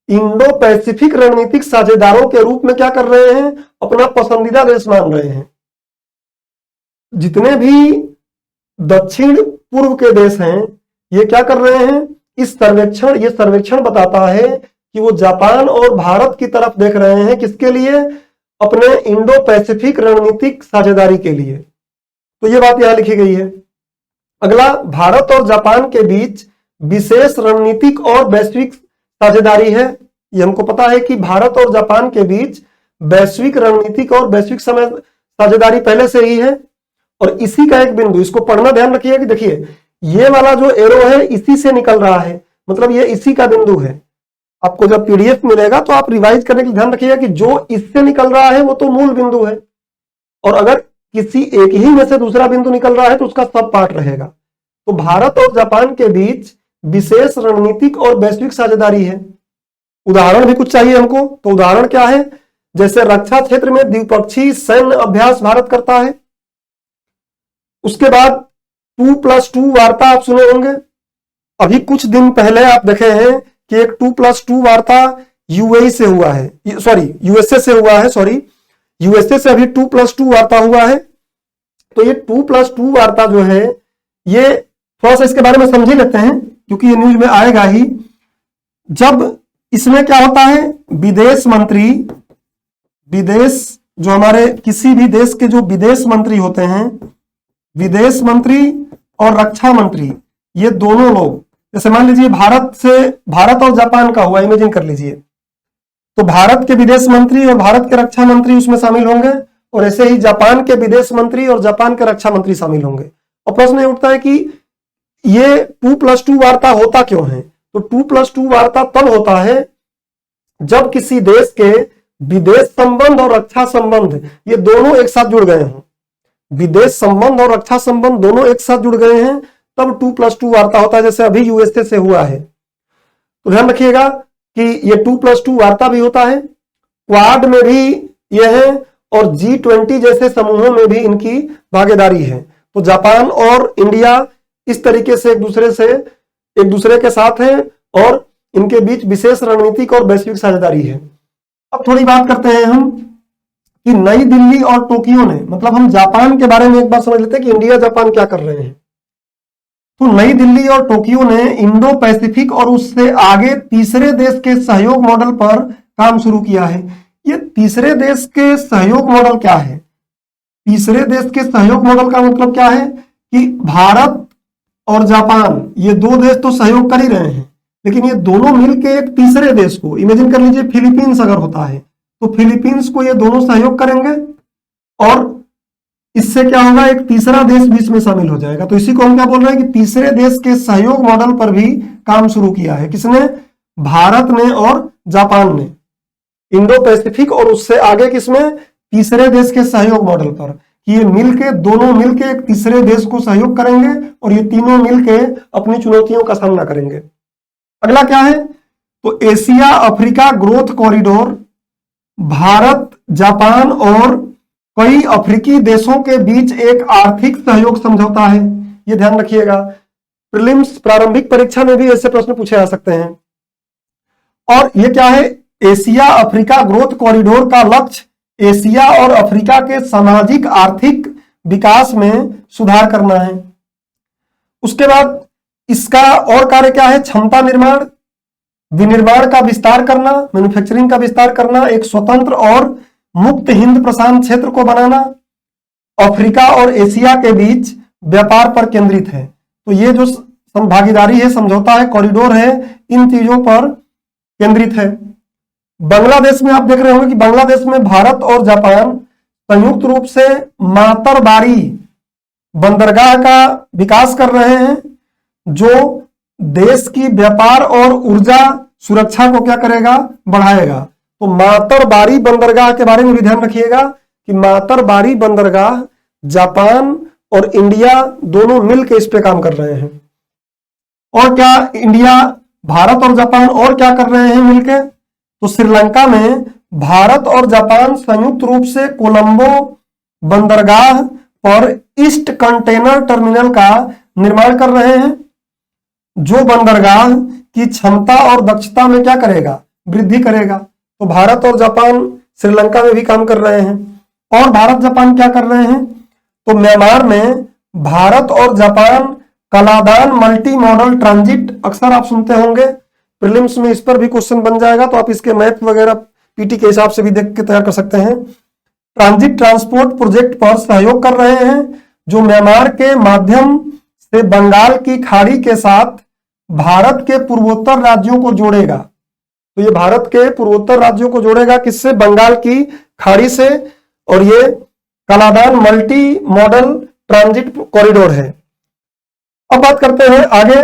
इंडो पैसिफिक रणनीतिक साझेदारों के रूप में क्या कर रहे हैं, अपना पसंदीदा देश मान रहे हैं। जितने भी दक्षिण पूर्व के देश हैं ये क्या कर रहे हैं, ये सर्वेक्षण बताता है कि वो जापान और भारत की तरफ देख रहे हैं, किसके लिए, अपने इंडो पैसिफिक रणनीतिक साझेदारी के लिए। तो ये बात यहां लिखी गई है। अगला, भारत और जापान के बीच विशेष रणनीतिक और वैश्विक साझेदारी है। ये हमको पता है कि भारत और जापान के बीच वैश्विक रणनीतिक और वैश्विक समय साझेदारी पहले से ही है। और इसी का एक बिंदु, इसको पढ़ना ध्यान रखिए कि देखिए ये वाला जो एरो है इसी से निकल रहा है, मतलब ये इसी का बिंदु है। आपको जब पीडीएफ मिलेगा तो आप रिवाइज करने के लिए ध्यान रखिएगा कि जो इससे निकल रहा है वो तो मूल बिंदु है, और अगर किसी एक ही में से दूसरा बिंदु निकल रहा है तो उसका सब पार्ट रहेगा। तो भारत और जापान के बीच विशेष रणनीतिक और वैश्विक साझेदारी है। उदाहरण भी कुछ चाहिए हमको, तो उदाहरण क्या है, जैसे रक्षा क्षेत्र में द्विपक्षीय सैन्य अभ्यास भारत करता है। उसके बाद 2+2 वार्ता आप सुने होंगे। अभी कुछ दिन पहले आप देखे हैं कि एक 2+2 वार्ता यूएई से हुआ है, सॉरी यूएसए से हुआ है, सॉरी यूएसए से अभी 2+2 वार्ता हुआ है। तो ये 2+2 वार्ता जो है, ये थोड़ा सा इसके बारे में समझ लेते हैं क्योंकि ये न्यूज में आएगा ही। जब इसमें क्या होता है, विदेश जो हमारे किसी भी देश के जो विदेश मंत्री होते हैं, विदेश मंत्री और रक्षा मंत्री, ये दोनों लोग, जैसे मान लीजिए भारत और जापान का हुआ, इमेजिन कर लीजिए, तो भारत के विदेश मंत्री और भारत के रक्षा मंत्री उसमें शामिल होंगे, और ऐसे ही जापान के विदेश मंत्री और जापान के रक्षा मंत्री शामिल होंगे। और प्रश्न ये उठता है कि ये 2+2 वार्ता होता क्यों है। तो 2+2 वार्ता तब होता है जब किसी देश के विदेश संबंध और रक्षा संबंध ये दोनों एक साथ जुड़ गए हों। विदेश संबंध और रक्षा संबंध दोनों एक साथ जुड़ गए हैं तब 2+2 वार्ता होता है, जैसे अभी यूएसए से हुआ है। तो ध्यान रखिएगा कि ये 2+2 वार्ता भी होता है, क्वाड में भी यह है, और G20 जैसे समूहों में भी इनकी भागीदारी है। तो जापान और इंडिया इस तरीके से एक दूसरे के साथ हैं, और इनके बीच विशेष रणनीतिक और वैश्विक साझेदारी है। अब थोड़ी बात करते हैं हम कि नई दिल्ली और टोक्यो ने, मतलब हम जापान के बारे में एक बार समझ लेते हैं कि इंडिया जापान क्या कर रहे हैं। तो नई दिल्ली और टोक्यो ने इंडो पैसिफिक और उससे आगे तीसरे देश के सहयोग मॉडल पर काम शुरू किया है। ये तीसरे देश के सहयोग मॉडल क्या है? तीसरे देश के सहयोग मॉडल का मतलब क्या है कि भारत और जापान ये दो देश तो सहयोग कर ही रहे हैं, लेकिन ये दोनों मिलकर एक तीसरे देश को, इमेजिन कर लीजिए फिलीपींस अगर होता है तो फिलीपींस को ये दोनों सहयोग करेंगे और इससे क्या होगा, एक तीसरा देश बीच में शामिल हो जाएगा। तो इसी को हम क्या बोल रहे हैं कि तीसरे देश के सहयोग मॉडल पर भी काम शुरू किया है। किसने? भारत ने और जापान ने। इंडो पैसिफिक और उससे आगे किसमें? तीसरे देश के सहयोग मॉडल पर, कि ये मिलके, दोनों मिलके एक तीसरे देश को सहयोग करेंगे और ये तीनों मिलके अपनी चुनौतियों का सामना करेंगे। अगला क्या है? तो Asia Africa growth corridor Bharat, Japan और कई अफ्रीकी देशों के बीच एक आर्थिक सहयोग समझौता है। ये ध्यान रखिएगा, प्रीलिम्स प्रारंभिक परीक्षा में भी ऐसे प्रश्न पूछे जा सकते हैं। और ये क्या है? एशिया अफ्रीका ग्रोथ कॉरिडोर का लक्ष्य एशिया और अफ्रीका के सामाजिक आर्थिक विकास में सुधार करना है। उसके बाद इसका और कार्य क्या है? क्षमता निर्माण, विनिर्माण का विस्तार करना, मैन्युफैक्चरिंग का विस्तार करना, एक स्वतंत्र और मुक्त हिंद प्रशांत क्षेत्र को बनाना, अफ्रीका और एशिया के बीच व्यापार पर केंद्रित है। तो ये जो भागीदारी है, समझौता है, कॉरिडोर है, इन चीजों पर केंद्रित है। बांग्लादेश में आप देख रहे होंगे कि बांग्लादेश में भारत और जापान संयुक्त रूप से मातरबारी बंदरगाह का विकास कर रहे हैं, जो देश की व्यापार और ऊर्जा सुरक्षा को क्या करेगा? बढ़ाएगा। तो मातरबारी बंदरगाह के बारे में भी ध्यान रखिएगा कि मातरबारी बंदरगाह जापान और इंडिया दोनों मिलकर इस पे काम कर रहे हैं। और क्या इंडिया, भारत और जापान और क्या कर रहे हैं मिलकर? तो श्रीलंका में भारत और जापान संयुक्त रूप से कोलंबो बंदरगाह पर ईस्ट कंटेनर टर्मिनल का निर्माण कर रहे हैं, जो बंदरगाह की क्षमता और दक्षता में क्या करेगा? वृद्धि करेगा। तो भारत और जापान श्रीलंका में भी काम कर रहे हैं। और भारत जापान क्या कर रहे हैं? तो म्यांमार में भारत और Japan Kaladan multi modal transit, अक्सर आप सुनते होंगे, प्रीलिम्स में इस पर भी क्वेश्चन बन जाएगा, तो आप इसके मैप वगैरह पीटी के हिसाब से भी देख के तैयार कर सकते हैं। ट्रांजिट ट्रांसपोर्ट प्रोजेक्ट पर सहयोग कर रहे हैं, जो म्यांमार के माध्यम से बंगाल की खाड़ी के साथ भारत के पूर्वोत्तर राज्यों को जोड़ेगा। तो ये भारत के पूर्वोत्तर राज्यों को जोड़ेगा, किससे? बंगाल की खाड़ी से। और ये Kaladan multi modal transit corridor है। अब बात करते हैं आगे,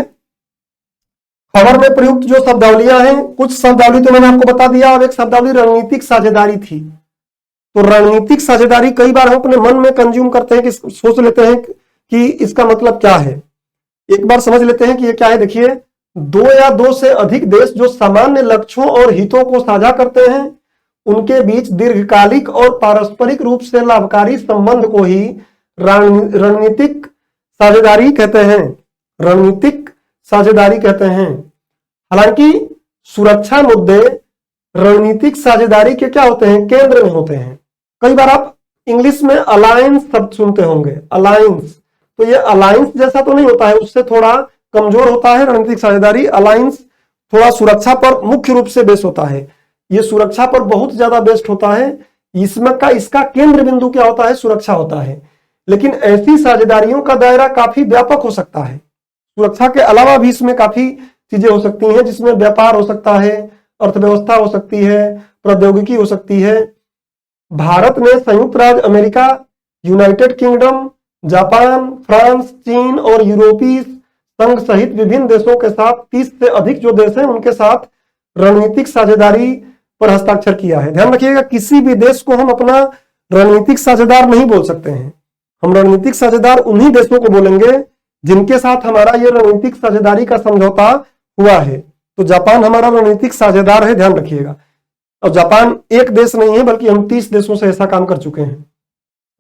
खबर में प्रयुक्त जो शब्दावलियां हैं, कुछ शब्दावली तो मैंने आपको बता दिया। अब एक शब्दावली रणनीतिक साझेदारी थी। तो रणनीतिक साझेदारी कई बार हम अपने मन में कंज्यूम करते हैं, कि सोच लेते हैं कि इसका मतलब क्या है। एक बार समझ लेते हैं कि ये क्या है। देखिए, दो या दो से अधिक देश जो सामान्य लक्ष्यों और हितों को साझा करते हैं, उनके बीच दीर्घकालिक और पारस्परिक रूप से लाभकारी संबंध को ही रणनीतिक साझेदारी कहते हैं। रणनीतिक साझेदारी कहते हैं। हालांकि सुरक्षा मुद्दे रणनीतिक साझेदारी के क्या होते हैं? केंद्र में होते हैं। कई बार आप इंग्लिश में अलायंस शब्द सुनते होंगे, अलायंस। तो ये अलायंस जैसा तो नहीं होता है, उससे थोड़ा कमजोर होता है रणनीतिक साझेदारी। अलायंस थोड़ा सुरक्षा पर मुख्य रूप से बेस होता है, ये सुरक्षा पर बहुत ज्यादा बेस्ड होता है। इसका केंद्र बिंदु क्या होता है? सुरक्षा होता है। लेकिन ऐसी साझेदारियों का दायरा काफी व्यापक हो सकता है। सुरक्षा के अलावा भी इसमें काफी चीजें हो सकती हैं, जिसमें व्यापार हो सकता है, अर्थव्यवस्था हो सकती है, प्रौद्योगिकी हो सकती है। भारत ने संयुक्त राज्य America, United kingdom, Japan, France, चीन और यूरोपीय संघ सहित विभिन्न देशों के साथ 30 से अधिक जो देश हैं उनके साथ रणनीतिक साझेदारी पर हस्ताक्षर किया है। ध्यान रखिएगा, किसी भी देश को हम अपना रणनीतिक साझेदार नहीं बोल सकते हैं। हम रणनीतिक साझेदार उन्हीं देशों को बोलेंगे जिनके साथ हमारा ये रणनीतिक साझेदारी का समझौता हुआ है। तो जापान हमारा रणनीतिक साझेदार है, ध्यान रखिएगा। और जापान एक देश नहीं है, बल्कि हम 30 देशों से ऐसा काम कर चुके हैं।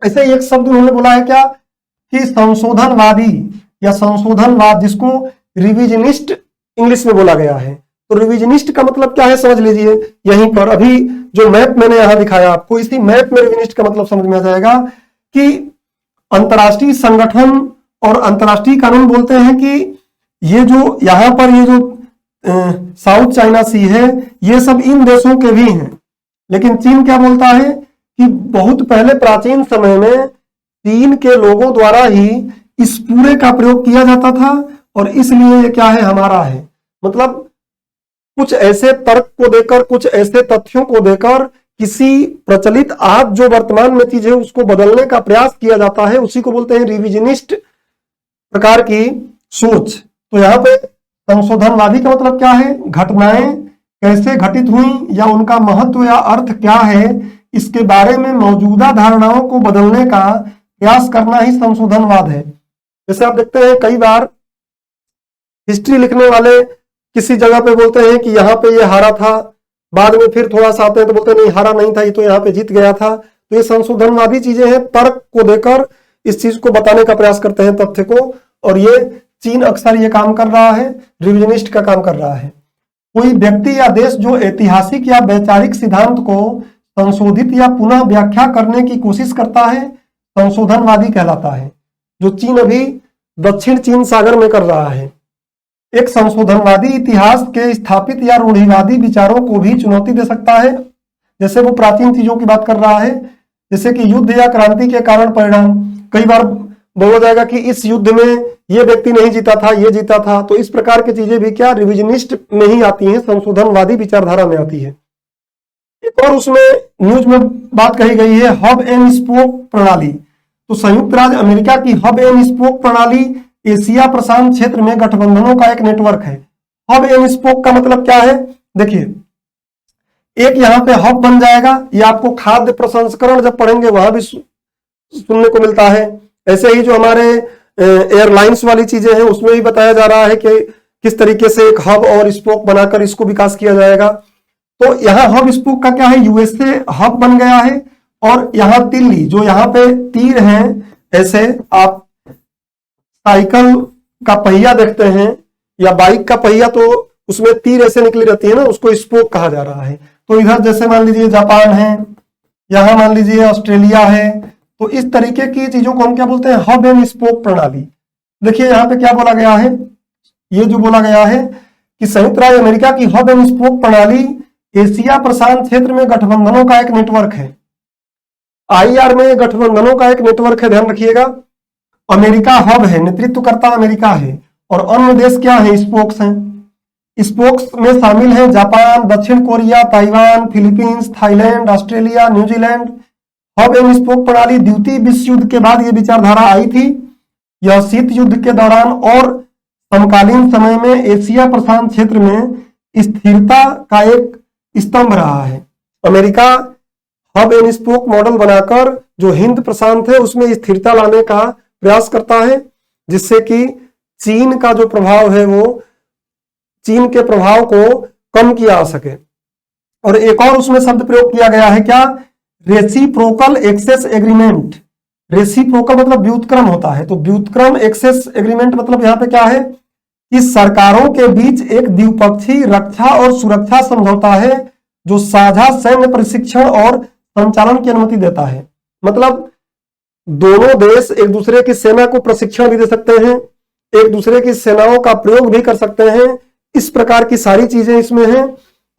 ऐसे एक शब्द उन्होंने बोला है क्या, कि संशोधनवादी या संशोधनवाद, जिसको रिविजनिस्ट इंग्लिश में बोला गया है। तो रिविजनिस्ट का मतलब क्या है समझ लीजिए। यहीं पर अभी जो मैप मैंने यहां दिखाया आपको, इसी मैप में रिविजनिस्ट का मतलब समझ में आ जाएगा कि अंतर्राष्ट्रीय संगठन और अंतर्राष्ट्रीय कानून बोलते हैं कि ये जो यहां पर ये जो साउथ चाइना सी है, ये सब इन देशों के भी हैं। लेकिन चीन क्या बोलता है कि बहुत पहले प्राचीन समय में चीन के लोगों द्वारा ही इस पूरे का प्रयोग किया जाता था और इसलिए ये क्या है, हमारा है। मतलब कुछ ऐसे तर्क को देकर, कुछ ऐसे तथ्यों को देकर किसी प्रचलित आज जो वर्तमान में चीज है उसको बदलने का प्रयास किया जाता है, उसी को बोलते हैं रिविजनिस्ट प्रकार की सोच। तो यहाँ पे संशोधनवादी का मतलब क्या है, घटनाएं कैसे घटित हुई या उनका महत्व या अर्थ क्या है, इसके बारे में मौजूदा धारणाओं को बदलने का प्रयास करना ही संशोधनवाद है। जैसे आप देखते हैं कई बार हिस्ट्री लिखने वाले किसी जगह पे बोलते हैं कि यहाँ पे ये हारा था, बाद में फिर थोड़ा सा आते हैं तो बोलते हैं नहीं हारा नहीं था, ये तो यहाँ पे जीत गया था। तो ये संशोधनवादी चीजें हैं, तर्क को देकर इस चीज को बताने का प्रयास करते हैं, तथ्य को। और ये चीन अक्सर ये काम कर रहा है, रिविजनिस्ट का काम कर रहा है। कोई व्यक्ति या देश जो ऐतिहासिक या वैचारिक सिद्धांत को संशोधित या पुनः व्याख्या करने की कोशिश करता है, संशोधनवादी कहलाता है, जो चीन अभी दक्षिण चीन सागर में कर रहा है। एक संशोधनवादी इतिहास के स्थापित या रूढ़िवादी विचारों को भी चुनौती दे सकता है। जैसे वो प्राचीन चीजों की बात कर रहा है, जैसे कि युद्ध या क्रांति के कारण परिणाम। कई बार बोला जाएगा कि इस युद्ध में ये व्यक्ति नहीं जीता था, ये जीता था। तो इस प्रकार की चीजें भी क्या रिविजनिस्ट में ही आती हैं, संशोधनवादी विचारधारा में आती है। एक और उसमें न्यूज में बात कही गई है हब एंड स्पोक प्रणाली। तो संयुक्त राज्य अमेरिका की हब एंड स्पोक प्रणाली एशिया प्रशांत क्षेत्र में गठबंधनों का एक नेटवर्क है। हब एंड स्पोक का मतलब क्या है, देखिए एक यहां पे हब बन जाएगा, ये आपको खाद्य प्रसंस्करण जब पढ़ेंगे वहां भी सुनने को मिलता है। ऐसे ही जो हमारे एयरलाइंस वाली चीजें हैं उसमें भी बताया जा रहा है कि किस तरीके से एक हब और स्पोक बनाकर इसको विकास किया जाएगा। तो यहाँ हब स्पोक का क्या है, यूएसए हब बन गया है। और यहाँ दिल्ली, जो यहाँ पे तीर हैं, ऐसे आप साइकिल का पहिया देखते हैं या बाइक का पहिया, तो उसमें तीर ऐसे निकली रहती है ना, उसको स्पोक कहा जा रहा है। तो इधर जैसे मान लीजिए जापान है, यहां मान लीजिए ऑस्ट्रेलिया है। तो इस तरीके की चीजों को हम क्या बोलते हैं, हब एंड स्पोक प्रणाली। देखिए यहाँ पे क्या बोला गया है, ये जो बोला गया है कि संयुक्त राज्य अमेरिका की हब एंड स्पोक प्रणाली एशिया प्रशांत क्षेत्र में गठबंधनों का एक नेटवर्क है। आईआर में गठबंधनों का एक नेटवर्क है, ध्यान रखिएगा। अमेरिका हब है, नेतृत्व करता अमेरिका है, और अन्य देश क्या है, स्पोक्स हैं। स्पोक्स में शामिल है जापान, दक्षिण Korea, Taiwan, Philippines, Thailand, Australia, New Zealand. Hub and spoke प्रणाली द्वितीय विश्व युद्ध के बाद यह विचारधारा आई थी। यह शीत युद्ध के दौरान और समकालीन समय में एशिया प्रशांत क्षेत्र में स्थिरता का एक स्तंभ रहा है। America hub and spoke model बनाकर जो हिंद प्रशांत है उसमें स्थिरता लाने का प्रयास करता है, जिससे कि चीन का जो प्रभाव है वो चीन के प्रभाव को कम किया जा सके। और एक और उसमें शब्द प्रयोग किया गया है क्या, रेसिप्रोकल एक्सेस एग्रीमेंट। रेसिप्रोकल मतलब व्युत्क्रम होता है, तो व्युत्क्रम एक्सेस एग्रीमेंट मतलब यहां पे क्या है कि सरकारों के बीच एक द्विपक्षीय रक्षा और सुरक्षा समझौता है जो साझा सैन्य प्रशिक्षण और संचालन की अनुमति देता है। मतलब दोनों देश एक दूसरे की सेना को प्रशिक्षण भी दे सकते हैं, एक दूसरे की सेनाओं का प्रयोग भी कर सकते हैं। इस प्रकार की सारी चीजें इसमें हैं।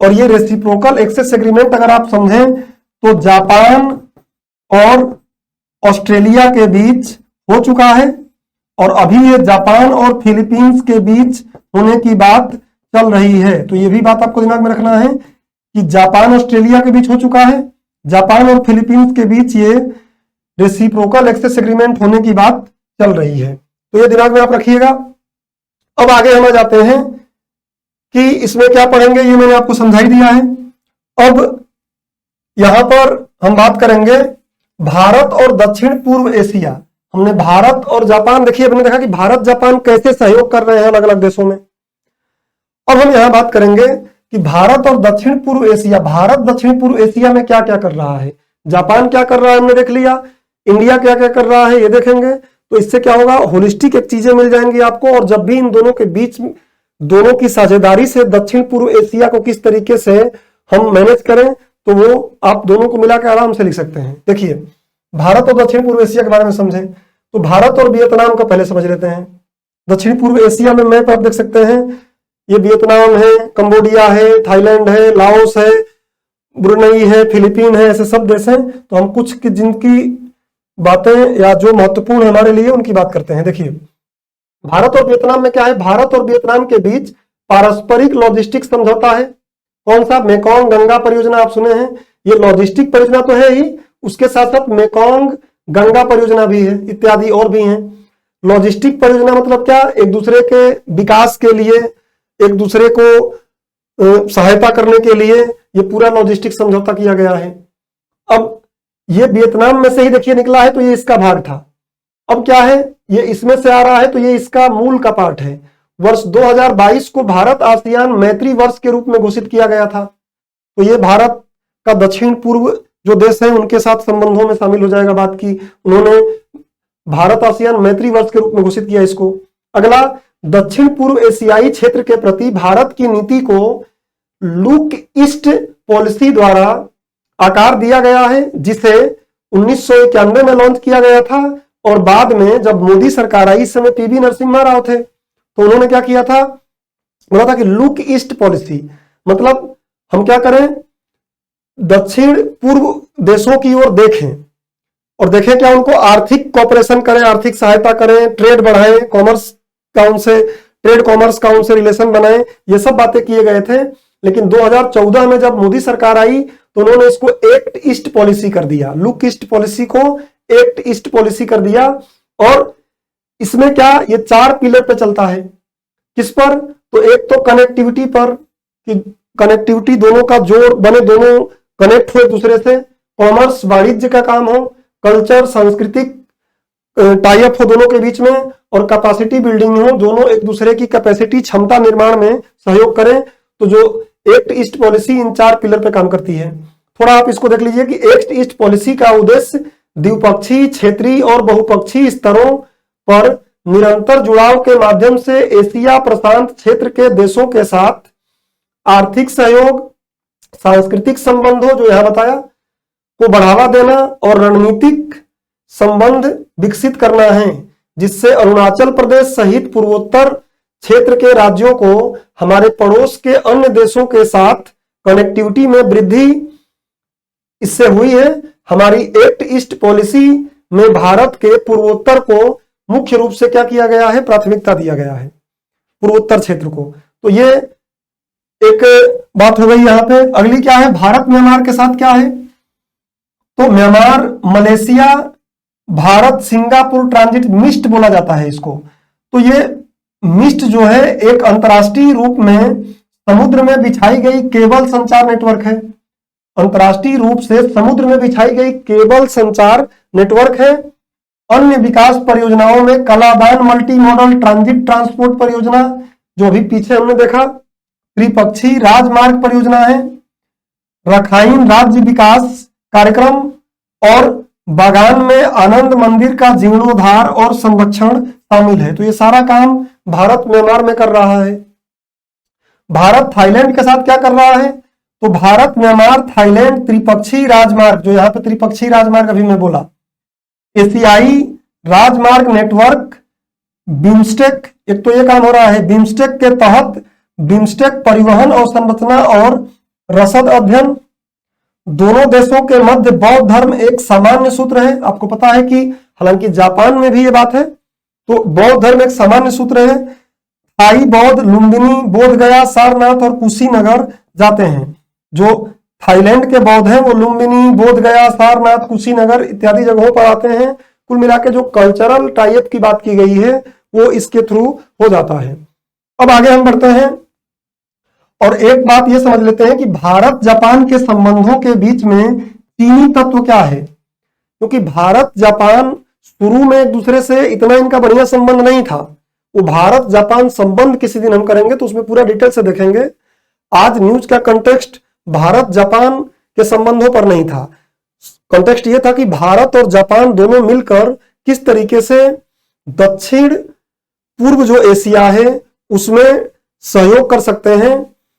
और ये रेसिप्रोकल एक्सेस एग्रीमेंट अगर आप समझें तो जापान और ऑस्ट्रेलिया के बीच हो चुका है, और अभी ये जापान और फिलीपींस के बीच होने की बात चल रही है। तो ये भी बात आपको दिमाग में रखना है कि जापान ऑस्ट्रेलिया के बीच हो चुका है, जापान और फिलीपींस के बीच ये रेसिप्रोकल एक्सेस एग्रीमेंट होने की बात चल रही है। तो ये दिमाग में आप रखिएगा। अब आगे हम आ जाते हैं कि इसमें क्या पढ़ेंगे, ये मैंने आपको समझा ही दिया है। अब यहां पर हम बात करेंगे भारत और दक्षिण पूर्व एशिया। हमने भारत और जापान देखिए, हमने देखा कि भारत जापान कैसे सहयोग कर रहे हैं अलग अलग देशों में। अब हम यहां बात करेंगे कि भारत और दक्षिण पूर्व एशिया, भारत दक्षिण पूर्व एशिया में क्या क्या कर रहा है। जापान क्या कर रहा है हमने देख लिया, इंडिया क्या क्या कर रहा है ये देखेंगे। तो इससे क्या होगा, होलिस्टिक एक चीजें मिल जाएंगी आपको। और जब भी इन दोनों के बीच दोनों की साझेदारी से दक्षिण पूर्व एशिया को किस तरीके से हम मैनेज करें, तो वो आप दोनों को मिलाकर आराम से लिख सकते हैं। देखिए, भारत और दक्षिण पूर्व एशिया के बारे में समझें तो भारत और वियतनाम का पहले समझ लेते हैं। दक्षिण पूर्व एशिया में मैप आप देख सकते हैं, ये वियतनाम है, कंबोडिया है, थाईलैंड है, लाओस है, ब्रुनई है, फिलीपीन है, ऐसे सब देश हैं। तो हम कुछ जिनकी बातें या जो महत्वपूर्ण हमारे लिए उनकी बात करते हैं। देखिए, भारत और वियतनाम में क्या है, भारत और वियतनाम के बीच पारस्परिक लॉजिस्टिक समझौता है। कौन सा? मेकोंग गंगा परियोजना आप सुने हैं, ये लॉजिस्टिक परियोजना तो है ही, उसके साथ साथ मेकोंग गंगा परियोजना भी है, इत्यादि और भी हैं। लॉजिस्टिक परियोजना मतलब क्या? एक दूसरे के विकास के लिए, एक दूसरे को सहायता करने के लिए ये पूरा लॉजिस्टिक समझौता किया गया है। अब ये वियतनाम में से ही देखिए निकला है, तो ये इसका भाग था। अब क्या है, ये इसमें से आ रहा है, तो ये इसका मूल का पार्ट है। वर्ष 2022 को भारत आसियान मैत्री वर्ष के रूप में घोषित किया गया था। तो ये भारत का दक्षिण पूर्व जो देश है उनके साथ संबंधों में शामिल हो जाएगा बात की। उन्होंने भारत आसियान मैत्री वर्ष के रूप में घोषित किया इसको। अगला, दक्षिण पूर्व एशियाई क्षेत्र के प्रति भारत की नीति को लुक ईस्ट पॉलिसी द्वारा आकार दिया गया है, जिसे 1991 में लॉन्च किया गया था। और बाद में जब मोदी सरकार आई, इस समय पीवी नरसिम्हा राव थे, तो उन्होंने क्या किया था, बोला था कि लुक ईस्ट पॉलिसी मतलब हम क्या करें, दक्षिण पूर्व देशों की ओर देखें, और देखें क्या, उनको आर्थिक कॉपरेशन करें, आर्थिक सहायता करें, ट्रेड बढ़ाएं, कॉमर्स का उनसे ट्रेड कॉमर्स का उनसे रिलेशन बनाएं, ये सब बातें किए गए थे। लेकिन 2014 में जब मोदी सरकार आई तो उन्होंने इसको एक्ट ईस्ट पॉलिसी कर दिया, लुक ईस्ट पॉलिसी को एक्ट ईस्ट पॉलिसी कर दिया। और इसमें क्या, ये 4 पिलर पे चलता है। किस पर? तो एक तो कनेक्टिविटी पर, कि कनेक्टिविटी दोनों का जोड़ बने, दोनों कनेक्ट हो एक दूसरे से, कॉमर्स वाणिज्य का काम हो, कल्चर सांस्कृतिक टाई अप हो दोनों के बीच में, और कैपेसिटी बिल्डिंग हो, दोनों एक दूसरे की कैपेसिटी क्षमता निर्माण में सहयोग करें। तो जो act east policy in 4 pillar पे काम करती है। थोड़ा आप इसको देख लीजिए कि एक्ट ईस्ट पॉलिसी का उद्देश्य द्विपक्षीय, क्षेत्रीय और बहुपक्षीय स्तरों पर निरंतर जुड़ाव के माध्यम से एशिया प्रशांत क्षेत्र के देशों के साथ आर्थिक सहयोग, सांस्कृतिक संबंधों जो यहां बताया को बढ़ावा देना और रणनीतिक संबंध विकसित करना है, जिससे अरुणाचल प्रदेश सहित पूर्वोत्तर क्षेत्र के राज्यों को हमारे पड़ोस के अन्य देशों के साथ कनेक्टिविटी में वृद्धि इससे हुई है। हमारी एक्ट ईस्ट पॉलिसी में भारत के पूर्वोत्तर को मुख्य रूप से क्या किया गया है, प्राथमिकता दिया गया है, पूर्वोत्तर क्षेत्र को। तो ये एक बात हो गई यहां पे। अगली क्या है, भारत म्यांमार के साथ क्या है, तो Myanmar, Malaysia, Bharat Singapore transit mist बोला जाता है इसको। तो ये मिस्ट जो है एक अंतर्राष्ट्रीय रूप में समुद्र में बिछाई गई केबल संचार नेटवर्क है। अंतर्राष्ट्रीय रूप से समुद्र में बिछाई गई केबल संचार नेटवर्क है। अन्य विकास परियोजनाओं में Kaladan multi modal transit transport परियोजना, जो अभी पीछे हमने देखा, त्रिपक्षीय राजमार्ग परियोजना है, रखाइन राज्य विकास कार्यक्रम, और बागान में आनंद मंदिर का जीर्णोद्धार और संरक्षण शामिल है। तो ये सारा काम भारत म्यांमार में कर रहा है। भारत थाईलैंड के साथ क्या कर रहा है, तो भारत म्यांमार थाईलैंड त्रिपक्षीय राजमार्ग, जो यहां पे त्रिपक्षीय राजमार्ग अभी मैं बोला, एशियाई राजमार्ग नेटवर्क बिम्स्टेक, एक तो ये काम हो रहा है। बिम्स्टेक के तहत बिम्स्टेक परिवहन और संरचना और रसद अध्ययन, दोनों देशों के मध्य बौद्ध धर्म एक सामान्य सूत्र है। आपको पता है कि हालांकि जापान में भी ये बात है, तो बौद्ध धर्म एक सामान्य सूत्र है। थाई बौद्ध लुम्बिनी, बोध गया, सारनाथ और कुशीनगर जाते हैं। जो थाईलैंड के बौद्ध हैं वो लुम्बिनी, बोध गया, सारनाथ, कुशीनगर इत्यादि जगहों पर आते हैं। कुल मिलाकर जो कल्चरल टाइप की बात की गई है वो इसके थ्रू हो जाता है। अब आगे हम बढ़ते हैं और एक बात ये समझ लेते हैं कि भारत जापान के संबंधों के बीच में चीनी तत्व क्या है। क्योंकि भारत जापान शुरू में एक दूसरे से इतना इनका बढ़िया संबंध नहीं था। वो भारत जापान संबंध किसी दिन हम करेंगे तो उसमें पूरा डिटेल से देखेंगे। आज न्यूज का कंटेक्स्ट भारत जापान के संबंधों पर नहीं था। कंटेक्स्ट ये था कि भारत और जापान दोनों मिलकर किस तरीके से दक्षिण पूर्व जो एशिया है उसमें सहयोग कर सकते हैं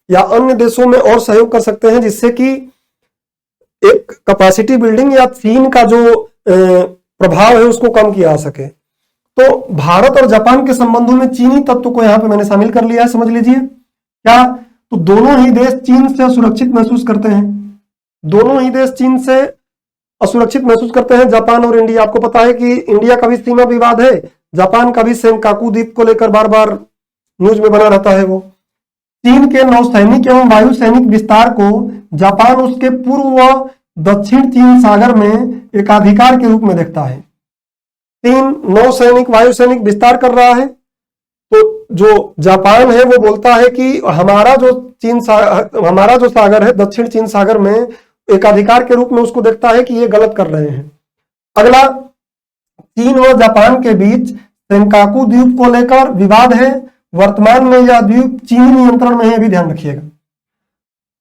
या अन्य देशों में और सहयोग कर सकते हैं, जिससे कि एक कैपेसिटी बिल्डिंग या चीन का जो प्रभाव है उसको कम किया जा सके। तो भारत और जापान के संबंधों में चीनी तत्व को यहां पे मैंने शामिल कर लिया है, समझ लीजिए। क्या? तो दोनों ही देश चीन से असुरक्षित महसूस करते हैं, दोनों ही देश चीन से असुरक्षित महसूस करते हैं, जापान और इंडिया। आपको पता है कि इंडिया का भी सीमा विवाद है, जापान का भी सेनकाकू द्वीप को लेकर बार बार न्यूज में बना रहता है। वो चीन के नौसैनिक एवं वायु सैनिक विस्तार को जापान उसके पूर्व व दक्षिण चीन सागर में एकाधिकार के रूप में देखता है। चीन नौसैनिक वायु सैनिक विस्तार कर रहा है, तो जो जापान है वो बोलता है कि हमारा जो सागर है दक्षिण चीन सागर में एकाधिकार के रूप में उसको देखता है कि ये गलत कर रहे हैं। अगला, चीन व जापान के बीच सेनकाकू द्वीप को लेकर विवाद है। वर्तमान में यह द्वीप चीनी नियंत्रण में है, भी ध्यान रखिएगा।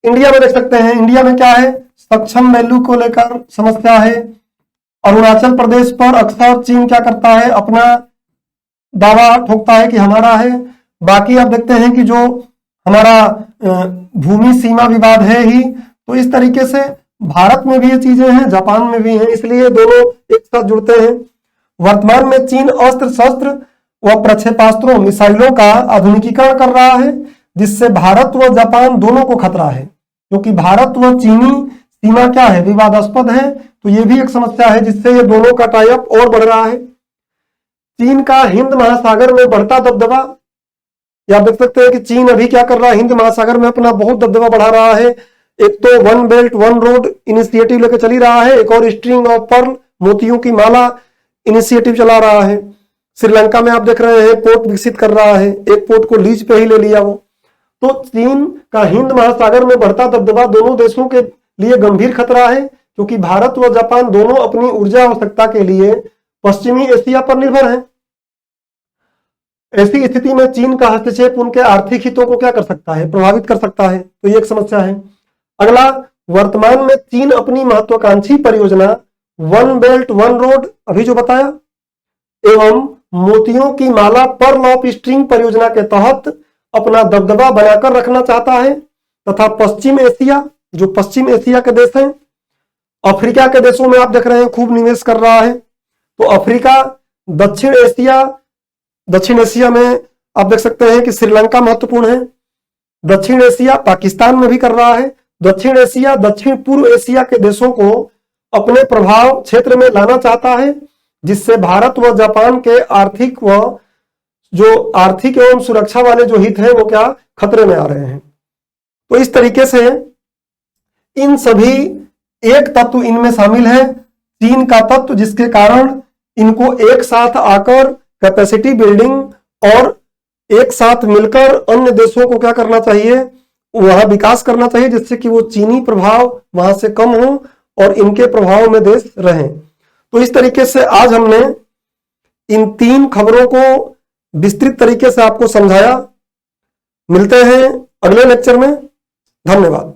इंडिया में देख सकते हैं, इंडिया में क्या है, सक्षम वैल्यू को लेकर समस्या है। अरुणाचल प्रदेश पर अक्सर चीन क्या करता है, अपना दावा ठोकता है कि हमारा है। बाकी आप देखते हैं कि जो हमारा भूमि सीमा विवाद है ही, तो इस तरीके से भारत में भी ये चीजें हैं, जापान में भी हैं, इसलिए दोनों एक साथ जुड़ते हैं। वर्तमान में चीन अस्त्र शस्त्र व प्रक्षेपास्त्रों मिसाइलों का आधुनिकीकरण कर रहा है, जिससे भारत व जापान दोनों को खतरा है, क्योंकि भारत व चीनी सीमा क्या है, विवादास्पद है। तो ये भी एक समस्या है, जिससे ये दोनों का टाई अप और बढ़ रहा है। चीन का हिंद महासागर में बढ़ता दबदबा, या आप देख सकते हैं कि चीन अभी क्या कर रहा है, हिंद महासागर में अपना बहुत दबदबा बढ़ा रहा है। एक तो one belt one road initiative लेकर चली रहा है, एक और स्ट्रिंग ऑफ पर्ल मोतियों की माला इनिशिएटिव चला रहा है। श्रीलंका में आप देख रहे हैं पोर्ट विकसित कर रहा है, एक पोर्ट को लीज पे ही ले लिया वो। तो चीन का हिंद महासागर में बढ़ता दबदबा दोनों देशों के लिए गंभीर खतरा है, क्योंकि भारत व जापान दोनों अपनी ऊर्जा आवश्यकता के लिए पश्चिमी एशिया पर निर्भर हैं। ऐसी स्थिति में चीन का हस्तक्षेप उनके आर्थिक हितों को क्या कर सकता है, प्रभावित कर सकता है। तो ये एक समस्या है। अगला, वर्तमान में चीन अपनी महत्वाकांक्षी परियोजना वन बेल्ट वन रोड अभी जो बताया एवं मोतियों की माला पर्ल ऑफ स्ट्रिंग परियोजना के तहत अपना दबदबा बनाकर रखना चाहता है, तथा पश्चिम एशिया, जो पश्चिम एशिया के देश हैं, अफ्रीका के देशों में आप देख रहे हैं खूब निवेश कर रहा है। तो अफ्रीका, दक्षिण एशिया में आप देख सकते हैं कि श्रीलंका महत्वपूर्ण है। दक्षिण एशिया, पाकिस्तान में भी कर रहा है। दक्षिण एशिया, दक्षिण पूर्व एशिया के देशों को अपने प्रभाव क्षेत्र में लाना चाहता है, जिससे भारत व जापान के आर्थिक एवं सुरक्षा वाले जो हित हैं वो क्या खतरे में आ रहे हैं। तो इस तरीके से इन सभी एक तत्व इनमें शामिल है, चीन का तत्व, जिसके कारण इनको एक साथ आकर कैपेसिटी बिल्डिंग और एक साथ मिलकर अन्य देशों को क्या करना चाहिए, वहां विकास करना चाहिए, जिससे कि वो चीनी प्रभाव वहां से कम हो और इनके प्रभाव में देश रहें। तो इस तरीके से आज हमने इन तीन खबरों को विस्तृत तरीके से आपको समझाया। मिलते हैं अगले लेक्चर में। धन्यवाद।